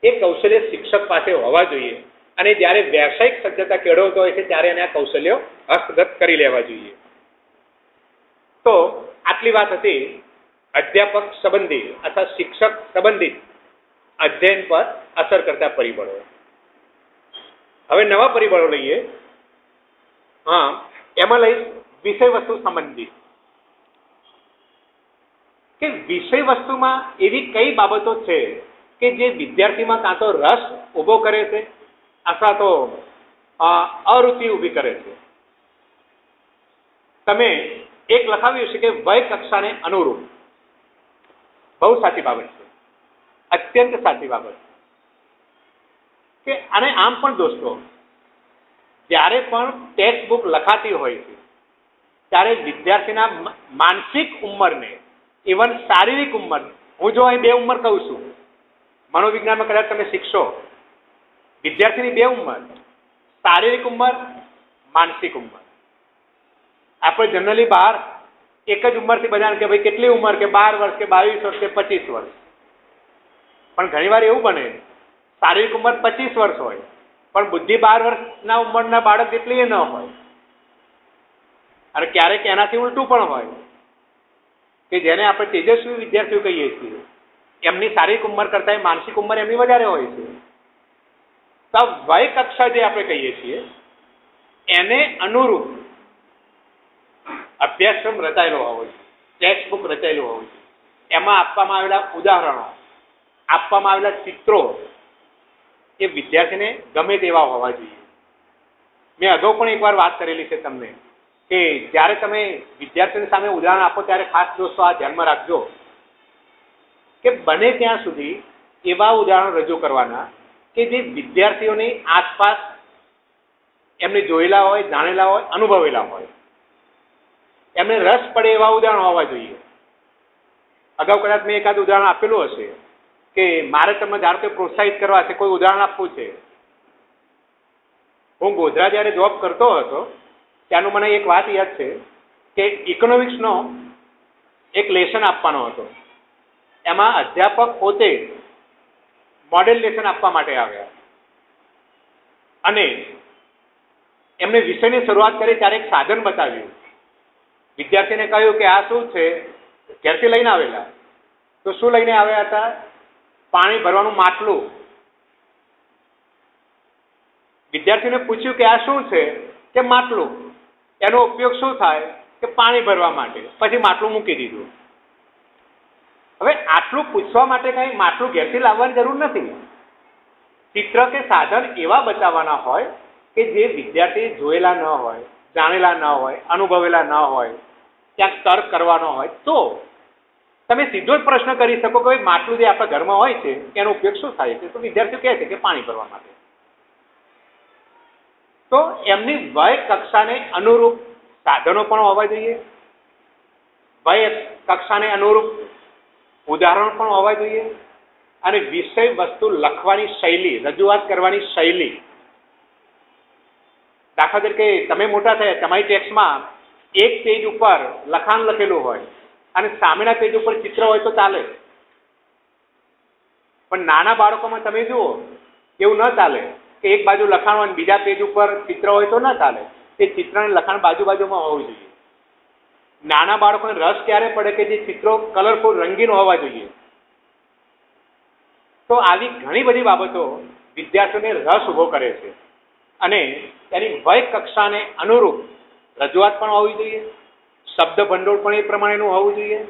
એ કૌશલ્ય શિક્ષક પાસે હોવા જોઈએ. અને જ્યારે વ્યવસાયિક સજ્જતા કેળવતો હોય છે ત્યારે એને આ કૌશલ્યો હસ્તગત કરી લેવા જોઈએ. તો આટલી વાત હતી અધ્યાપક સંબંધી અથવા શિક્ષક સંબંધિત અધ્યયન પર અસર કરતા પરિબળો. હવે નવા પરિબળો લઈએ. હા, એમાં લઈ વિષય વસ્તુ સંબંધિત, કે વિષય વસ્તુમાં એવી કઈ બાબતો છે કે જે વિદ્યાર્થીમાં કાં તો રસ ઊભો કરે છે અથવા તો અરુચિ ઊભી કરે છે. તમે એક લખાવ્યું છે કે વય કક્ષાને અનુરૂપ. બહુ સાચી બાબત છે, અત્યંત સાચી બાબત કે અને આમ પણ દોસ્તો, જ્યારે પણ ટેક્સ્ટ બુક લખાતી હોય છે ત્યારે વિદ્યાર્થીના માનસિક ઉંમરને, ઇવન શારીરિક ઉંમર, હું જો અહીં 2 ઉંમર કહું છું, મનોવિજ્ઞાનમાં કદાચ તમે શીખશો, વિદ્યાર્થીની 2 ઉંમર, શારીરિક ઉંમર, માનસિક ઉંમર. આપણે જનરલી બહાર એક જ ઉંમરથી બધાને કે ભાઈ કેટલી ઉંમર, કે 12 વર્ષ કે 22 વર્ષ કે 25 વર્ષ. પણ ઘણીવાર એવું બને શારીરિક ઉંમર 25 વર્ષ હોય પણ બુદ્ધિ 12 વર્ષના ઉંમરના બાળક જેટલી ન હોય. અને ક્યારેક એનાથી ઉલટું પણ હોય કે જેને આપણે તેજસ્વી વિદ્યાર્થીઓ કહીએ છીએ, એમની શારીરિક ઉંમર કરતાં માનસિક ઉંમર એમની વધારે હોય છે. તો વય કક્ષા જે આપણે કહીએ છીએ એને અનુરૂપ અભ્યાસક્રમ રચાયેલો હોવો જોઈએ, ટેક્સ્ટ બુક રચાયેલું હોવું જોઈએ. એમાં આપવામાં આવેલા ઉદાહરણો, આપવામાં આવેલા ચિત્રો એ વિદ્યાર્થીને ગમે તેવા હોવા જોઈએ. મેં અગાઉ પણ એકવાર વાત કરેલી છે તમને કે જ્યારે તમે વિદ્યાર્થીની સામે ઉદાહરણ આપો ત્યારે ખાસ દોસ્તો આ ધ્યાનમાં રાખજો કે બને ત્યાં સુધી એવા ઉદાહરણ રજૂ કરવાના કે જે વિદ્યાર્થીઓની આસપાસ એમને જોયેલા હોય, જાણેલા હોય, અનુભવેલા હોય, એમને રસ પડે એવા ઉદાહરણ હોવા જોઈએ. અગાઉ કદાચ મેં એકાદ ઉદાહરણ આપેલું હશે કે મારે તમને ધારો કે પ્રોત્સાહિત કરવા છે, કોઈ ઉદાહરણ આપવું છે. હું ગોધરા જ્યારે જોબ કરતો હતો ત્યાંનું મને એક વાત યાદ છે કે ઇકોનોમિક્સનો એક લેસન આપવાનો હતો. એમાં અધ્યાપક પોતે મોડેલ લેસન આપવા માટે આવ્યા અને એમને વિષયની શરૂઆત કરી ત્યારે એક સાધન બતાવ્યું. વિદ્યાર્થીને કહ્યું કે આ શું છે, ઘેરથી લઈને આવેલા. તો શું લઈને આવ્યા હતા? પાણી ભરવાનું માટલું. વિદ્યાર્થીને પૂછ્યું કે આ શું છે, કે માટલું. એનો ઉપયોગ શું થાય, કે પાણી ભરવા માટે. પછી માટલું મૂકી દીધું. હવે આટલું પૂછવા માટે કઈ માટલું ઘેરથી લાવવાની જરૂર નથી. ચિત્ર કે સાધન એવા બતાવવાના હોય કે જે વિદ્યાર્થી જોયેલા ન હોય, જાણેલા ન હોય, અનુભવેલા ન હોય, ક્યાંક તર્ક કરવાનો હોય, તો તમે સીધો જ પ્રશ્ન કરી શકો કે ભાઈ માટલું જે આપણા ઘરમાં હોય છે એનો ઉપયોગ શું થાય છે? તો વિદ્યાર્થીઓ કહે છે કે પાણી ભરવા માટે. તો એમની વય કક્ષાને અનુરૂપ સાધનો પણ હોવા જોઈએ, વય કક્ષાને અનુરૂપ ઉદાહરણો પણ હોવા જોઈએ, અને વિષય વસ્તુ લખવાની શૈલી, રજૂઆત કરવાની શૈલી. દાખલા તરીકે તમે મોટા થયા, તમારી ટેક્સ્ટમાં એક પેજ ઉપર લખાણ લખેલું હોય અને સામેના પેજ ઉપર ચિત્ર હોય તો ચાલે, પણ નાના બાળકોમાં તમે જુઓ એવું ન ચાલે કે એક બાજુ લખાણ હોય અને બીજા પેજ ઉપર ચિત્ર હોય તો ન ચાલે. તે ચિત્ર અને લખાણ બાજુ બાજુમાં હોવું જોઈએ. નાના બાળકોને રસ ક્યારે પડે કે જે ચિત્રો કલરફુલ, રંગીન હોવા જોઈએ. તો આવી ઘણી બધી બાબતો વિદ્યાર્થીઓને રસ ઉભો કરે છે, અને તેની વય કક્ષાને અનુરૂપ રજૂઆત પણ હોવી જોઈએ, શબ્દ ભંડોળ પણ એ પ્રમાણેનું હોવું જોઈએ.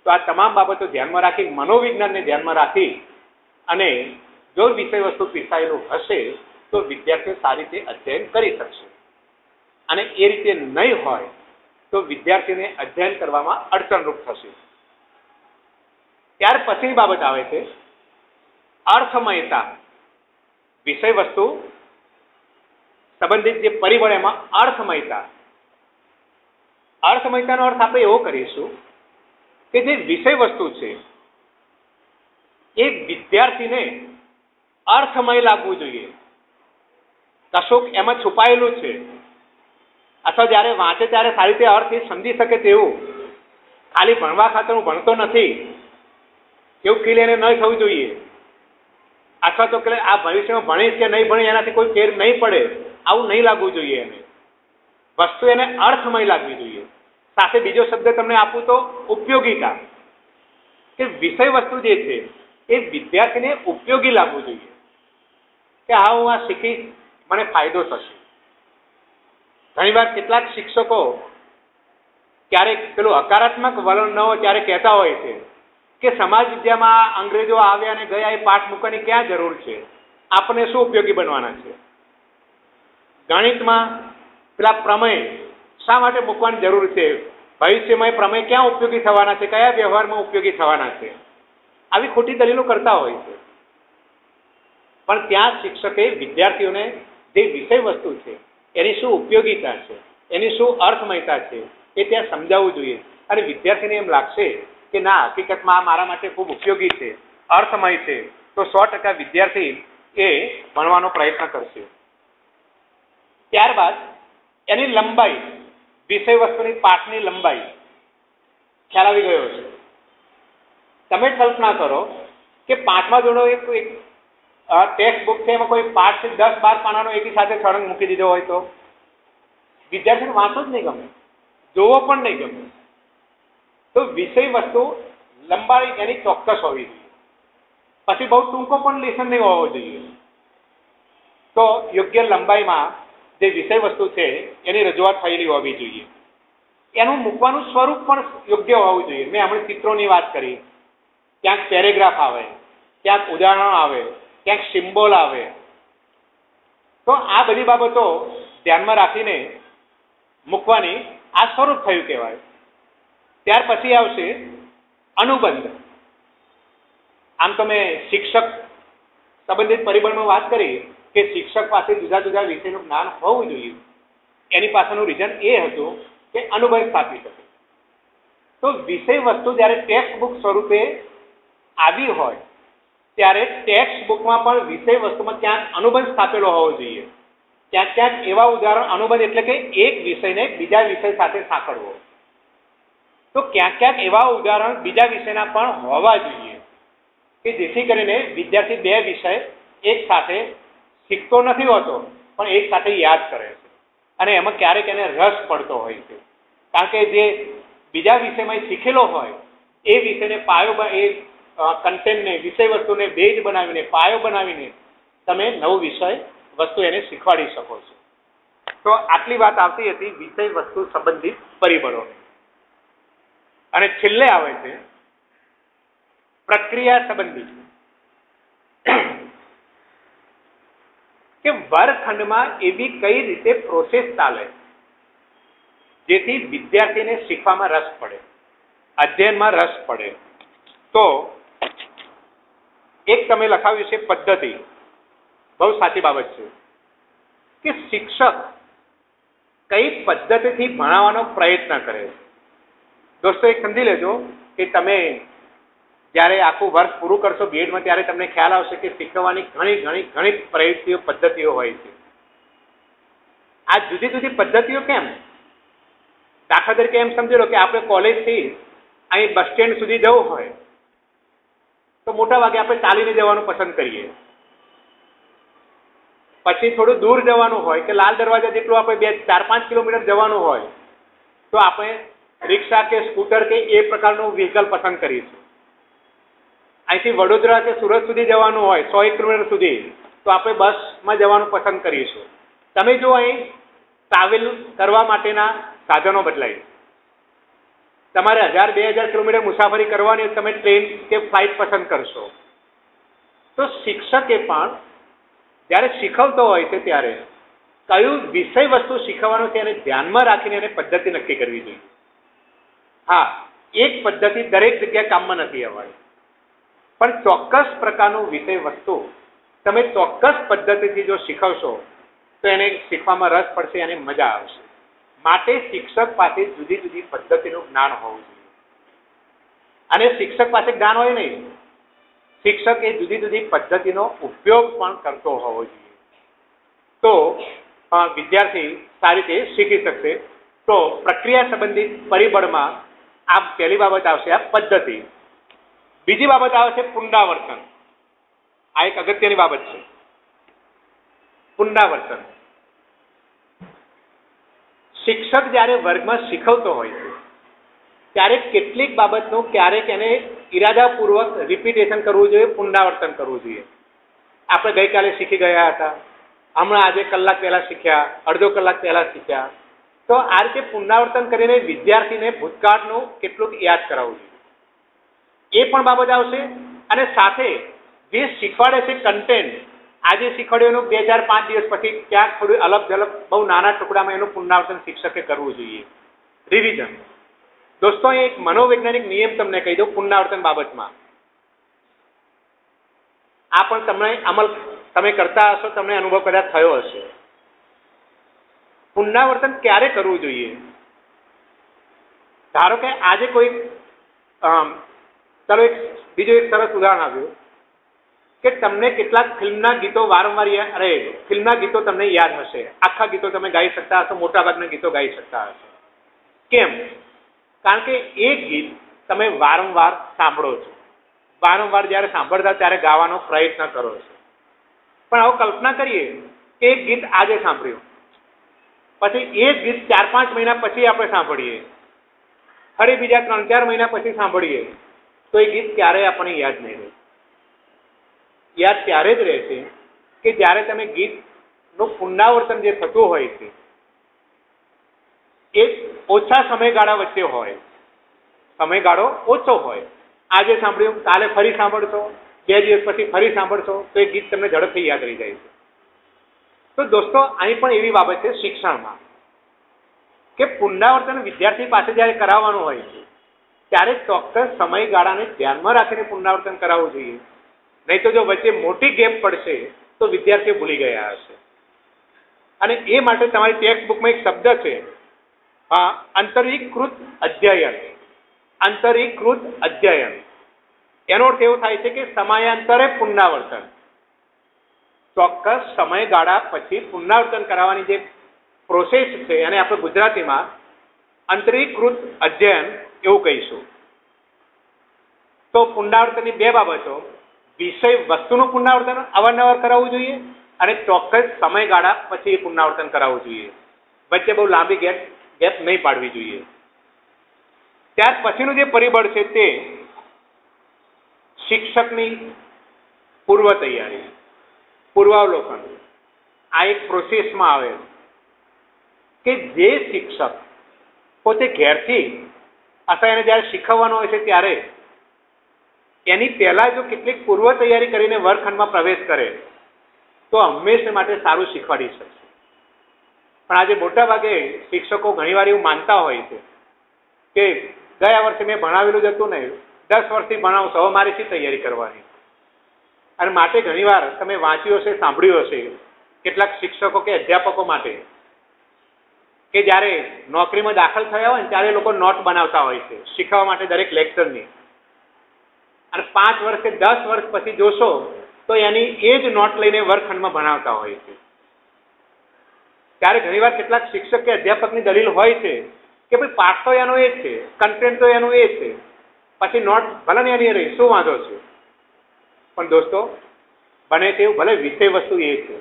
તો આ તમામ બાબતો ધ્યાનમાં રાખી, મનોવિજ્ઞાનને ધ્યાનમાં રાખી અને જો વિષય વસ્તુ પીસાયેલું હશે તો વિદ્યાર્થીઓ સારી રીતે અધ્યયન કરી શકશે. અને એ રીતે નહીં હોય તો વિદ્યાર્થીને અધ્યયન કરવામાં અડચણરૂપ થશે. ત્યાર પછીની બાબત આવે છે અર્થમયતા. વિષય વસ્તુ સંબંધિત જે પરિબળ એમાં અર્થમયતા. અર્થમયતાનો અર્થ આપણે એવો કરીશું કે જે વિષય વસ્તુ છે એ વિદ્યાર્થીને અર્થમય લાગવું જોઈએ. કશુંક એમાં છુપાયેલું છે, અથવા જ્યારે વાંચે ત્યારે સારી રીતે અર્થ એ સમજી શકે તેવું, ખાલી ભણવા ખાતર હું ભણતો નથી એવું ફીલ એને ન થવું જોઈએ. અથવા તો કે આ ભવિષ્યમાં ભણીશ કે નહીં ભણી એનાથી કોઈ ફેર નહીં પડે, આવું નહીં લાગવું જોઈએ. એને વસ્તુ એને અર્થમય લાગવી જોઈએ. સાથે બીજો શબ્દ તમને આપું તો ઉપયોગિતા, કે વિષય વસ્તુ જે છે એ વિદ્યાર્થીને ઉપયોગી લાગવું જોઈએ, કે હા હું આ શીખીશ, મને ફાયદો થશે. ઘણીવાર કેટલાક શિક્ષકો ક્યારેક પેલું હકારાત્મક વલણ ન હોય ત્યારે કહેતા હોય છે કે સમાજ વિદ્યામાં અંગ્રેજો આવ્યા અને ગયા, એ પાઠ મૂકવાની ક્યાં જરૂર છે, આપણને શું ઉપયોગી બનવાના છે. ગણિતમાં પેલા પ્રમેય શા માટે મૂકવાની જરૂર છે, ભવિષ્યમાં એ પ્રમેય ક્યાં ઉપયોગી થવાના છે, કયા વ્યવહારમાં ઉપયોગી થવાના છે. આવી ખોટી દલીલો કરતા હોય છે. પણ ત્યાં શિક્ષકે વિદ્યાર્થીઓને જે વિષય વસ્તુ છે એની શું ઉપયોગિતા છે, એની શું અર્થમયતા છે એ ત્યાં સમજાવવું જોઈએ. અને વિદ્યાર્થીને એમ લાગશે કે ના, હકીકતમાં આ મારા માટે ખૂબ ઉપયોગી છે, અર્થમય છે, તો 100% વિદ્યાર્થી એ ભણવાનો પ્રયત્ન કરશે. ત્યારબાદ એની લંબાઈ, વિષય વસ્તુની પાઠની લંબાઈ ખ્યાલ આવી ગયો છે. તમે કલ્પના કરો કે 5મા ધોરણનો એક ટેક્સ્ટ બુક છે, એમાં કોઈ 5 થી 10-12 પાનાનો એકી સાથે સળંગ મૂકી દીધો હોય તો વિદ્યાર્થીને વાંચો જ નહીં ગમે, જોવો પણ નહીં ગમે. તો વિષય વસ્તુ લંબાઈ એની ચોક્કસ હોવી જોઈએ. પછી બહુ ટૂંકો પણ લેસન નહીં હોવો જોઈએ. તો યોગ્ય લંબાઈમાં જે વિષય વસ્તુ છે એની રજૂઆત થયેલી હોવી જોઈએ. એનું મૂકવાનું સ્વરૂપ પણ યોગ્ય હોવું જોઈએ. મેં હમણાં ચિત્રોની વાત કરી, ક્યાંક પેરેગ્રાફ આવે, ક્યાંક ઉદાહરણો આવે, ક્યાંક સિમ્બોલ આવે. તો આ બધી બાબતો ધ્યાનમાં રાખીને મૂકવાની આ સ્વરૂપ થયું કહેવાય. ત્યાર પછી આવશે અનુબંધ. આમ તમે શિક્ષક સંબંધિત પરિબળમાં વાત કરી કે શિક્ષક પાસે જુદા જુદા વિષયનું જ્ઞાન હોવું જોઈએ. એની પાછળનું રીઝન એ હતું કે અનુબંધ સ્થાપી શકે. તો વિષય વસ્તુ જ્યારે ટેક્સ્ટ બુક સ્વરૂપે આવી હોય ત્યારે ટેક્સ્ટ બુકમાં પણ વિષય વસ્તુમાં ક્યાંક અનુબંધ સ્થાપેલો હોવો જોઈએ. ક્યાંક ક્યાંક એવા ઉદાહરણ, અનુબંધ એટલે કે એક વિષયને બીજા વિષય સાથે સાંકળવો. તો ક્યાંક ક્યાંક એવા ઉદાહરણ બીજા વિષયના પણ હોવા જોઈએ કે જેથી કરીને વિદ્યાર્થી બે વિષય એક સાથે શીખતો નથી હોતો પણ એક સાથે યાદ કરે છે, અને એમાં ક્યારેક એને રસ પડતો હોય છે. કારણ કે જે બીજા વિષયમાં શીખેલો હોય એ વિષયને પાયો, એ કન્ટેન્ટને, વિષય વસ્તુને બેઝ બનાવીને, પાયો બનાવીને તમે નવો વિષય વસ્તુ એને શીખવાડી શકો છો. તો આટલી વાત આવતી હતી વિષય વસ્તુ સંબંધિત પરિબળોની. અને છેલ્લે આવે છે પ્રક્રિયા સંબંધી, કે વર્ગખંડમાં એવી કઈ રીતે પ્રોસેસ ચાલે જેથી વિદ્યાર્થીને શીખવામાં રસ પડે, અધ્યયનમાં રસ પડે. તો એક તમે લખાવ્યું છે પદ્ધતિ, બહુ સાચી બાબત છે કે શિક્ષક કઈ પદ્ધતિથી ભણાવવાનો પ્રયત્ન કરે છે. દોસ્તો એક સમજી લેજો કે તમે જ્યારે આખું વર્ષ પૂરું કરશો બીએડમાં ત્યારે તમને ખ્યાલ આવશે કે શીખવવાની ઘણી પ્રવૃત્તિઓ પદ્ધતિઓ હોય છે. આ જુદી જુદી પદ્ધતિઓ કેમ? દાખલા તરીકે એમ સમજી લો કે આપણે કોલેજથી અહીં બસ સ્ટેન્ડ સુધી જવું હોય તો મોટા ભાગે આપણે ચાલીને જવાનું પસંદ કરીએ. પછી થોડું દૂર જવાનું હોય કે લાલ દરવાજા જેટલું આપણે 4-5 કિલોમીટર જવાનું હોય તો આપણે રિક્ષા કે સ્કૂટર કે એ પ્રકારનું વ્હીકલ પસંદ કરીશું. અહીંથી વડોદરા કે સુરત સુધી જવાનું હોય 100 કિલોમીટર સુધી તો આપણે બસમાં જવાનું પસંદ કરીશું. તમે જો અહીં ટ્રાવેલ કરવા માટેના સાધનો બદલાય, તમારે 1000-2000 કિલોમીટર મુસાફરી કરવાની તમે ટ્રેન કે ફ્લાઇટ પસંદ કરશો. તો શિક્ષકે પણ જ્યારે શીખવતો હોય છે ત્યારે કયું વિષય વસ્તુ શીખવવાનું છે એને ધ્યાનમાં રાખીને એને પદ્ધતિ નક્કી કરવી જોઈએ. હા, એક પદ્ધતિ દરેક જગ્યાએ કામમાં નથી આવવાની, પણ ચોક્કસ પ્રકારનું વિષય વસ્તુ તમે ચોક્કસ પદ્ધતિથી જો શીખવશો તો એને શીખવામાં રસ પડશે અને મજા આવશે. માટે શિક્ષક પાસે જુદી જુદી પદ્ધતિનું જ્ઞાન હોવું જોઈએ. અને શિક્ષક પાસે જ્ઞાન હોય નહીં, શિક્ષક એ જુદી જુદી પદ્ધતિનો ઉપયોગ પણ કરતો હોવો જોઈએ. તો વિદ્યાર્થી સારી રીતે શીખી શકશે. તો પ્રક્રિયા સંબંધિત પરિબળમાં આ પહેલી બાબત આવશે, આ પદ્ધતિ. બીજી બાબત આવે છે પુનરાવર્તન. આ એક અગત્યની બાબત છે, પુનરાવર્તન. શિક્ષક જ્યારે વર્ગમાં શીખવતો હોય છે ત્યારે કેટલીક બાબતનું ક્યારેક એને ઈરાદાપૂર્વક રિપીટેશન કરવું જોઈએ, પુનરાવર્તન કરવું જોઈએ. આપણે ગઈકાલે શીખી ગયા હતા, હમણાં આજે કલાક પહેલા શીખ્યા, અડધો કલાક પહેલા શીખ્યા. તો આ રીતે પુનરાવર્તન કરીને વિદ્યાર્થીને ભૂતકાળનું કેટલુંક યાદ કરાવવું જોઈએ, એ પણ બાબત આવશે. અને સાથે જે શીખવાડે છે કન્ટેન્ટ, આજે શીખવાડ્યું એનું 2-4-5 દિવસ પછી ક્યાંક થોડું અલગ ઝલક બહુ નાના ટુકડામાં એનું પુનરાવર્તન શિક્ષકે કરવું જોઈએ, રિવિઝન. દોસ્તો એક મનોવૈજ્ઞાનિક નિયમ તમને કહી દઉં પુનરાવર્તન બાબતમાં. આ પણ તમને અમલ તમે કરતા હશો, તમને અનુભવ કદાચ થયો હશે. પુનરાવર્તન ક્યારે કરવું જોઈએ? ધારો કે આજે કોઈ ચાલો બીજું એક સરસ ઉદાહરણ આવ્યું કે તમને કેટલાક ફિલ્મના ગીતો વારંવાર ફિલ્મના ગીતો તમને યાદ હશે, આખા ગીતો તમે ગાઈ શકતા હશો, મોટાભાગના ગીતો ગાઈ શકતા હશો. કેમ? કારણ કે એ ગીત તમે વારંવાર સાંભળો છો, વારંવાર જ્યારે સાંભળતા ત્યારે ગાવાનો પ્રયત્ન કરો છો. પણ હવે કલ્પના કરીએ કે એક ગીત આજે સાંભળ્યું, પછી એ જ ગીત 4-5 મહિના પછી આપણે સાંભળીએ, ફરી બીજા 3-4 મહિના પછી સાંભળીએ, તો એ ગીત ક્યારેય આપણને યાદ નહીં રહે. યાદ ત્યારે જ રહેશે કે જ્યારે તમે ગીતનું પુનરાવર્તન જે થતું હોય છે એ ઓછા સમયગાળા વચ્ચે હોય, સમયગાળો ઓછો હોય. આજે સાંભળ્યું, કાલે ફરી સાંભળશો, 2 દિવસ પછી ફરી સાંભળશો તો એ ગીત તમને ઝડપથી યાદ રહી જાય છે. તો દોસ્તો અહીં પણ એવી બાબત છે શિક્ષણમાં કે પુનરાવર્તન વિદ્યાર્થી પાસે જ્યારે કરાવવાનું હોય છે ત્યારે ચોક્કસ સમયગાળાને ધ્યાનમાં રાખીને પુનરાવર્તન કરાવવું જોઈએ. નહીં તો જો વચ્ચે મોટી ગેપ પડશે તો વિદ્યાર્થીઓ ભૂલી ગયા હશે. અને એ માટે તમારી ટેક્સ્ટ બુકમાં એક શબ્દ છે, અંતરીકૃત અધ્યયન. અંતરીકૃત અધ્યયન એનો અર્થ એવો થાય છે કે સમયાંતરે પુનરાવર્તન. ચોક્કસ સમયગાળા પછી પુનરાવર્તન કરાવવાની જે પ્રોસેસ છે અને આપણે ગુજરાતીમાં અંતરીકૃત અધ્યયન એવું કહીશું. તો પુનરાવર્તનની 2 બાબતો, વિષય વસ્તુનું પુનરાવર્તન અવારનવાર કરાવવું જોઈએ અને ચોક્કસ સમયગાળા પછી પુનરાવર્તન કરાવવું જોઈએ. વચ્ચે બહુ લાંબી ગેપ નહીં પાડવી જોઈએ. ત્યાર પછીનું જે પરિબળ છે તે શિક્ષકની પૂર્વ તૈયારી, પૂર્વાવલોકન. આ એક પ્રોસેસમાં આવે કે જે શિક્ષક પોતે ઘેરથી અથવા એને જ્યારે શીખવવાનો હોય છે ત્યારે એની પહેલાં જો કેટલીક પૂર્વ તૈયારી કરીને વર્ગખંડમાં પ્રવેશ કરે તો હંમેશા માટે સારું શીખવાડી શકશે. પણ આજે મોટાભાગે શિક્ષકો ઘણીવાર એવું માનતા હોય છે કે ગયા વર્ષે મેં ભણાવેલું જ હતું ને, 10 વર્ષથી ભણાવશો, હવે મારે શી તૈયારી કરવાની. અને માટે ઘણીવાર તમે વાંચ્યું હશે, સાંભળ્યું હશે કેટલાક શિક્ષકો કે અધ્યાપકો માટે કે જ્યારે નોકરીમાં દાખલ થયા હોય ને ત્યારે લોકો નોટ બનાવતા હોય છે શીખવા માટે દરેક લેક્ચરની, અને 5 વર્ષ કે 10 વર્ષ પછી જોશો તો એની એ જ નોટ લઈને વર્ગખંડમાં ભણાવતા હોય છે. ત્યારે ઘણીવાર કેટલાક શિક્ષક કે અધ્યાપકની દલીલ હોય છે કે ભાઈ પાઠ તો એનો એ જ છે, કન્ટેન્ટ તો એનું એ છે, પછી નોટ ભલે ને એની રહી, શું વાંધો છે. પણ દોસ્તો, બને છે એવું ભલે વિષય વસ્તુ એ છે,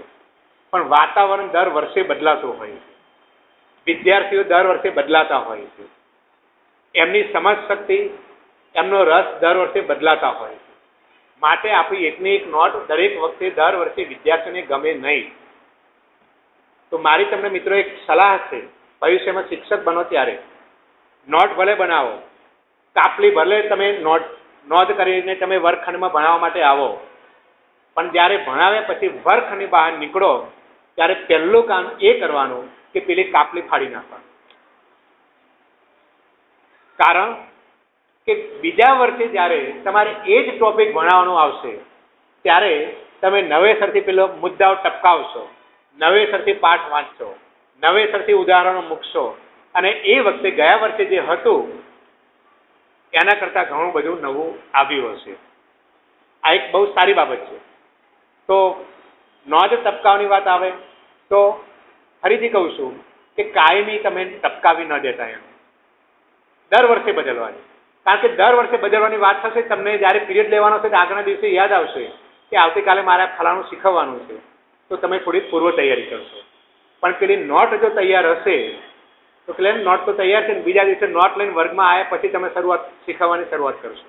પણ વાતાવરણ દર વર્ષે બદલાતું હોય છે, વિદ્યાર્થીઓ દર વર્ષે બદલાતા હોય છે, એમની સમજ શક્તિ, એમનો રસ દર વર્ષે બદલાતા હોય છે. માટે આપણી એકની એક નોટ દરેક વખતે દર વર્ષે વિદ્યાર્થીઓને ગમે નહીં. તો મારી તમને મિત્રો એક સલાહ છે, ભવિષ્યમાં શિક્ષક બનો ત્યારે નોટ ભલે બનાવો, કાપલી ભલે તમે નોંધ કરીને તમે વર્ગખંડમાં ભણાવવા માટે આવો, પણ જ્યારે ભણાવ્યા પછી વર્ગખંડની બહાર નીકળો ત્યારે પહેલું કામ એ કરવાનું કે પેલી કાપલી ફાડી નાખવાનું. કારણ કે બીજા વર્ષે જ્યારે તમારે એ જ ટોપિક ભણાવવાનો આવશે ત્યારે તમે નવેસરથી પેલો મુદ્દાઓ ટપકાવશો, નવેસરથી પાઠ વાંચશો, નવેસરથી ઉદાહરણો મૂકશો, અને એ વખતે ગયા વર્ષે જે હતું એના કરતાં ઘણું બધું નવું આવ્યું હશે. આ એક બહુ સારી બાબત છે. તો નોંધ ટપકાવવાની વાત આવે તો ફરીથી કહું છું કે કાયમી તમે ટપકાવી ન દેતા, એમ દર વર્ષે બદલવાની. કારણ કે દર વર્ષે બદલવાની વાત થશે, તમને જ્યારે પીરિયડ લેવાનો છે આગળના દિવસે યાદ આવશે કે આવતીકાલે મારે ફલાણું શીખવવાનું છે, તો તમે થોડી પૂર્વ તૈયારી કરશો. પણ પેલી નોટ જો તૈયાર હશે તો પેલા નોટ તો તૈયાર છે ને, બીજા દિવસે નોટ લઈને વર્ગમાં આવ્યા પછી તમે શીખવવાની શરૂઆત કરશો.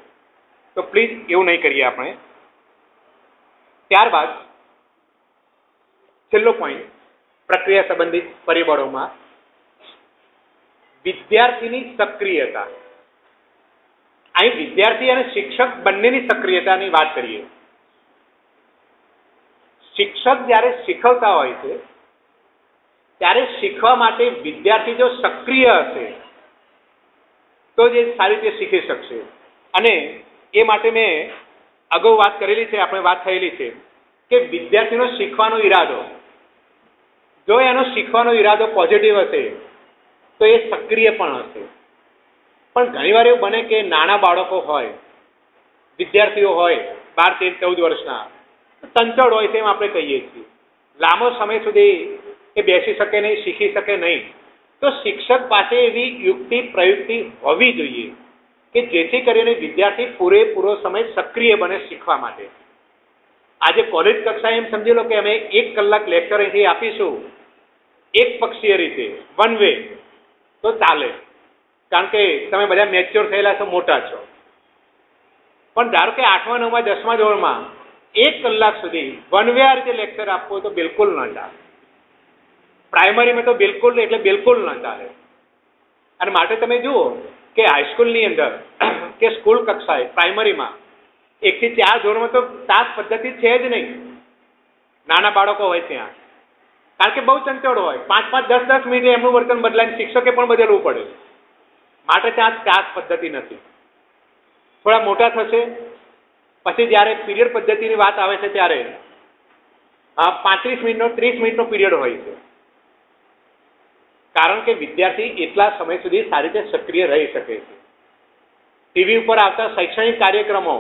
તો પ્લીઝ એવું નહીં કરીએ આપણે. ત્યારબાદ છેલ્લો પોઈન્ટ, પ્રક્રિયા સંબંધિત પરિબળોમાં વિદ્યાર્થીની સક્રિયતા. અહીં વિદ્યાર્થી અને શિક્ષક બંનેની સક્રિયતાની વાત કરીએ. શિક્ષક જ્યારે શીખવતા હોય છે ત્યારે શીખવા માટે વિદ્યાર્થી જો સક્રિય હશે તો જ એ સારી રીતે શીખી શકશે. અને એ માટે મેં અગાઉ વાત કરેલી છે, આપણે વાત થયેલી છે કે વિદ્યાર્થીનો શીખવાનો ઈરાદો, જો એનો શીખવાનો ઈરાદો પોઝિટિવ હશે તો એ સક્રિય પણ હશે. પણ ઘણીવાર એવું બને કે નાના બાળકો હોય, વિદ્યાર્થીઓ હોય 12, 13, 14 વર્ષના, ચંચળ હોય તેમ આપણે કહીએ છીએ, લાંબો સમય સુધી એ બેસી શકે નહીં, શીખી શકે નહીં. તો શિક્ષક પાસે એવી યુક્તિ પ્રયુક્તિ હોવી જોઈએ કે જેથી કરીને વિદ્યાર્થી પૂરેપૂરો સમય સક્રિય બને શીખવા માટે. આજે કોલેજ કક્ષાએ એમ સમજી લો કે અમે 1 કલાક લેક્ચર અહીંથી આપીશું એક પક્ષીય રીતે, વન વે, તો ચાલે, કારણ કે તમે બધા મેચ્યોર થયેલા છો, મોટા છો. પણ ધારો કે 8મા 9મા 10મા ધોરણમાં 1 કલાક સુધી વન વે આ રીતે લેક્ચર આપવો હોય તો બિલકુલ ન ચાલે. પ્રાઇમરીમાં તો બિલકુલ એટલે બિલકુલ ન ચાલે. અને માટે તમે જુઓ કે હાઈસ્કૂલની અંદર કે સ્કૂલ કક્ષાએ પ્રાઇમરીમાં 1 થી 4 ધોરણમાં તો તાસ પદ્ધતિ છે જ નહીં. નાના બાળકો હોય ત્યાં, કારણ કે બહુ ચંચળ હોય, 5-5, 10-10 મિનિટે એમનું વર્તન બદલાય, શિક્ષકે પણ બદલવું પડે. માટે ત્યાં તાસ પદ્ધતિ નથી. થોડા મોટા થશે પછી જ્યારે પીરિયડ પદ્ધતિની વાત આવે છે ત્યારે 35 મિનિટનો 30 મિનિટનો પીરિયડ હોય છે. કારણ કે વિદ્યાર્થી એટલા સમય સુધી સારી રીતે સક્રિય રહી શકે છે. ટીવી ઉપર આવતા શૈક્ષણિક કાર્યક્રમો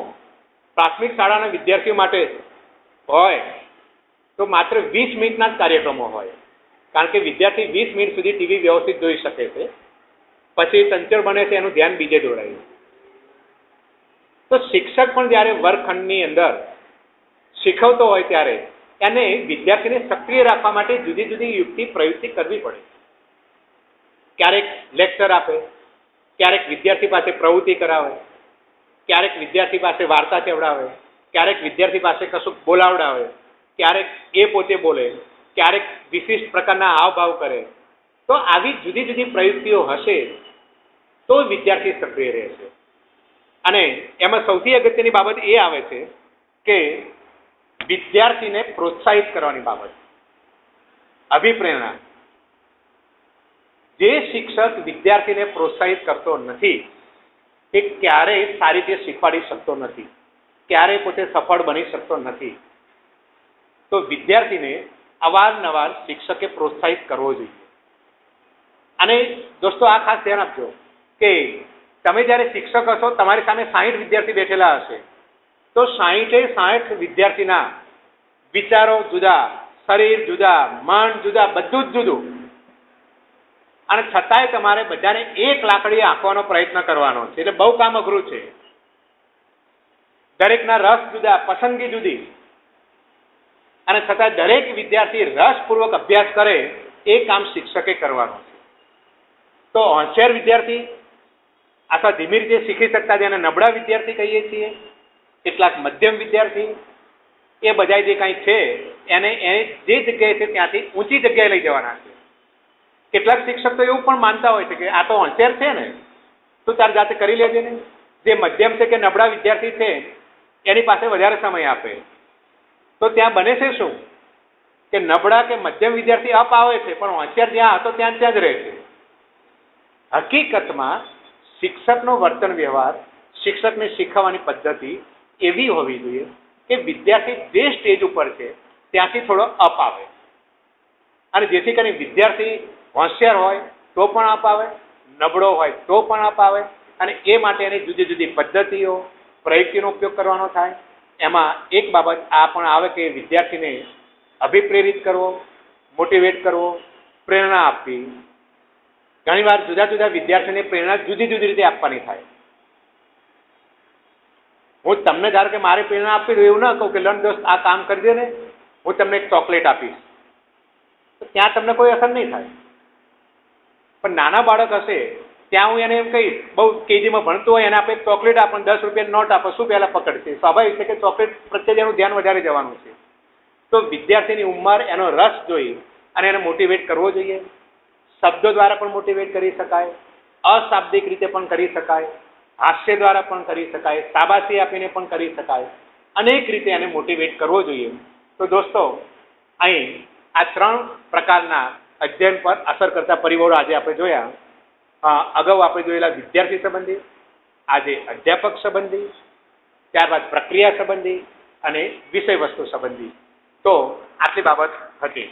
પ્રાથમિક શાળાના વિદ્યાર્થીઓ માટે હોય તો માત્ર 20 મિનિટના જ કાર્યક્રમો હોય, કારણ કે વિદ્યાર્થી 20 મિનિટ સુધી ટીવી વ્યવસ્થિત જોઈ શકે છે, પછી ચંચળ બને છે, એનું ધ્યાન બીજે દોડાય. તો શિક્ષક પણ જ્યારે વર્ગખંડની અંદર શીખવતો હોય ત્યારે એને વિદ્યાર્થીને સક્રિય રાખવા માટે જુદી જુદી યુક્તિ પ્રયુક્તિ કરવી પડે. ક્યારેક લેક્ચર આપે, ક્યારેક વિદ્યાર્થી પાસે પ્રવૃત્તિ કરાવે, ક્યારેક વિદ્યાર્થી પાસે વાર્તા કહેવડાવે, ક્યારેક વિદ્યાર્થી પાસે કશુંક બોલાવડાવે, ક્યારેક એ પોતે બોલે, ક્યારેક વિશિષ્ટ પ્રકારના હાવભાવ કરે, તો આવી જુદી જુદી પ્રયુક્તિઓ હશે તો વિદ્યાર્થી સક્રિય રહેશે. અને એમાં સૌથી અગત્યની બાબત એ આવે છે કે વિદ્યાર્થીને પ્રોત્સાહિત કરવાની બાબત, અભિપ્રેરણા. જે શિક્ષક વિદ્યાર્થીને પ્રોત્સાહિત કરતો નથી એ ક્યારેય સારી રીતે શીખવાડી શકતો નથી, ક્યારેય પોતે સફળ બની શકતો નથી. તો વિદ્યાર્થીને અવારનવાર શિક્ષકે પ્રોત્સાહિત કરવો જોઈએ. અને દોસ્તો આ ખાસ ધ્યાન આપજો કે તમે જ્યારે શિક્ષક હશો, તમારી સામે 60 વિદ્યાર્થી બેઠેલા હશે, તો 60 વિદ્યાર્થીના વિચારો જુદા, શરીર જુદા, મન જુદા, બધું જ જુદું. અને છતાંય તમારે બધાને એક લાકડીએ આંકવાનો પ્રયત્ન કરવાનો છે, એટલે બહુ કામ અઘરું છે. દરેકના રસ જુદા, પસંદગી જુદી, અને છતાં દરેક વિદ્યાર્થી રસપૂર્વક અભ્યાસ કરે એ કામ શિક્ષકે કરવાનું છે. તો હોશિયાર વિદ્યાર્થી અથવા ધીમી રીતે શીખી શકતા જેને નબળા વિદ્યાર્થી કહીએ છીએ, કેટલાક મધ્યમ વિદ્યાર્થી, એ બધા જે કાંઈ છે એને જે જગ્યાએ છે ત્યાંથી ઊંચી જગ્યાએ લઈ જવાના છે. કેટલાક શિક્ષક તો એવું પણ માનતા હોય છે કે આ તો હોશિયાર છે ને, તું તાર જાતે કરી લેજે ને. જે મધ્યમ છે કે નબળા વિદ્યાર્થી છે એની પાસે વધારે સમય આપે. તો ત્યાં બને છે શું કે નબળા કે મધ્યમ વિદ્યાર્થી અપ આવે છે, પણ હોશિયાર જ્યાં હતો ત્યાં જ રહે છે. હકીકતમાં શિક્ષકનો વર્તન વ્યવહાર, શિક્ષકને શીખવવાની પદ્ધતિ એવી હોવી જોઈએ કે વિદ્યાર્થી જે સ્ટેજ ઉપર છે ત્યાંથી થોડો અપ આવે, અને જેથી કરીને વિદ્યાર્થી હોશિયાર હોય તો પણ અપ આવે, નબળો હોય તો પણ અપ આવે. અને એ માટે એની જુદી જુદી પદ્ધતિઓ, પ્રયુક્તિનો ઉપયોગ કરવાનો થાય. એમાં એક બાબત આ પણ આવે કે વિદ્યાર્થીને અભિપ્રેરિત કરવો, મોટિવેટ કરવો, પ્રેરણા આપવી. ઘણીવાર જુદા જુદા વિદ્યાર્થીને પ્રેરણા જુદી જુદી રીતે આપવાની થાય. હું તમને ધારો કે મારે પ્રેરણા આપી દઉં, એવું ના કહું કે લન દોસ્ત આ કામ કરી દે ને, હું તમને એક ચોકલેટ આપીશ, તો ત્યાં તમને કોઈ અસર નહીં થાય. પણ નાના બાળક હશે ત્યાં હું એને એમ કહીશ, બહુ કેજીમાં ભણતું હોય એને આપણે ચોકલેટ આપો, 10 રૂપિયાની નોટ આપો, શું પહેલા પકડશે? સ્વાભાવિક છે કે ચોકલેટ પ્રત્યે એનું ધ્યાન વધારે જવાનું છે. તો વિદ્યાર્થીની ઉંમર, એનો રસ જોઈ અને એને મોટિવેટ કરવો જોઈએ. શબ્દો દ્વારા પણ મોટિવેટ કરી શકાય, અશાબ્દિક રીતે પણ કરી શકાય, હાસ્ય દ્વારા પણ કરી શકાય, શાબાશી આપીને પણ કરી શકાય. અનેક રીતે એને મોટિવેટ કરવો જોઈએ. તો દોસ્તો, અહીં આ 3 પ્રકારના અધ્યયન પર અસર કરતા પરિબળો આજે આપણે જોયા. અગાઉ આપણે જોયેલા વિદ્યાર્થી સંબંધી, આજે અધ્યાપક સંબંધી, ત્યારબાદ પ્રક્રિયા સંબંધી અને વિષય વસ્તુ સંબંધી. તો આટલી બાબત હતી.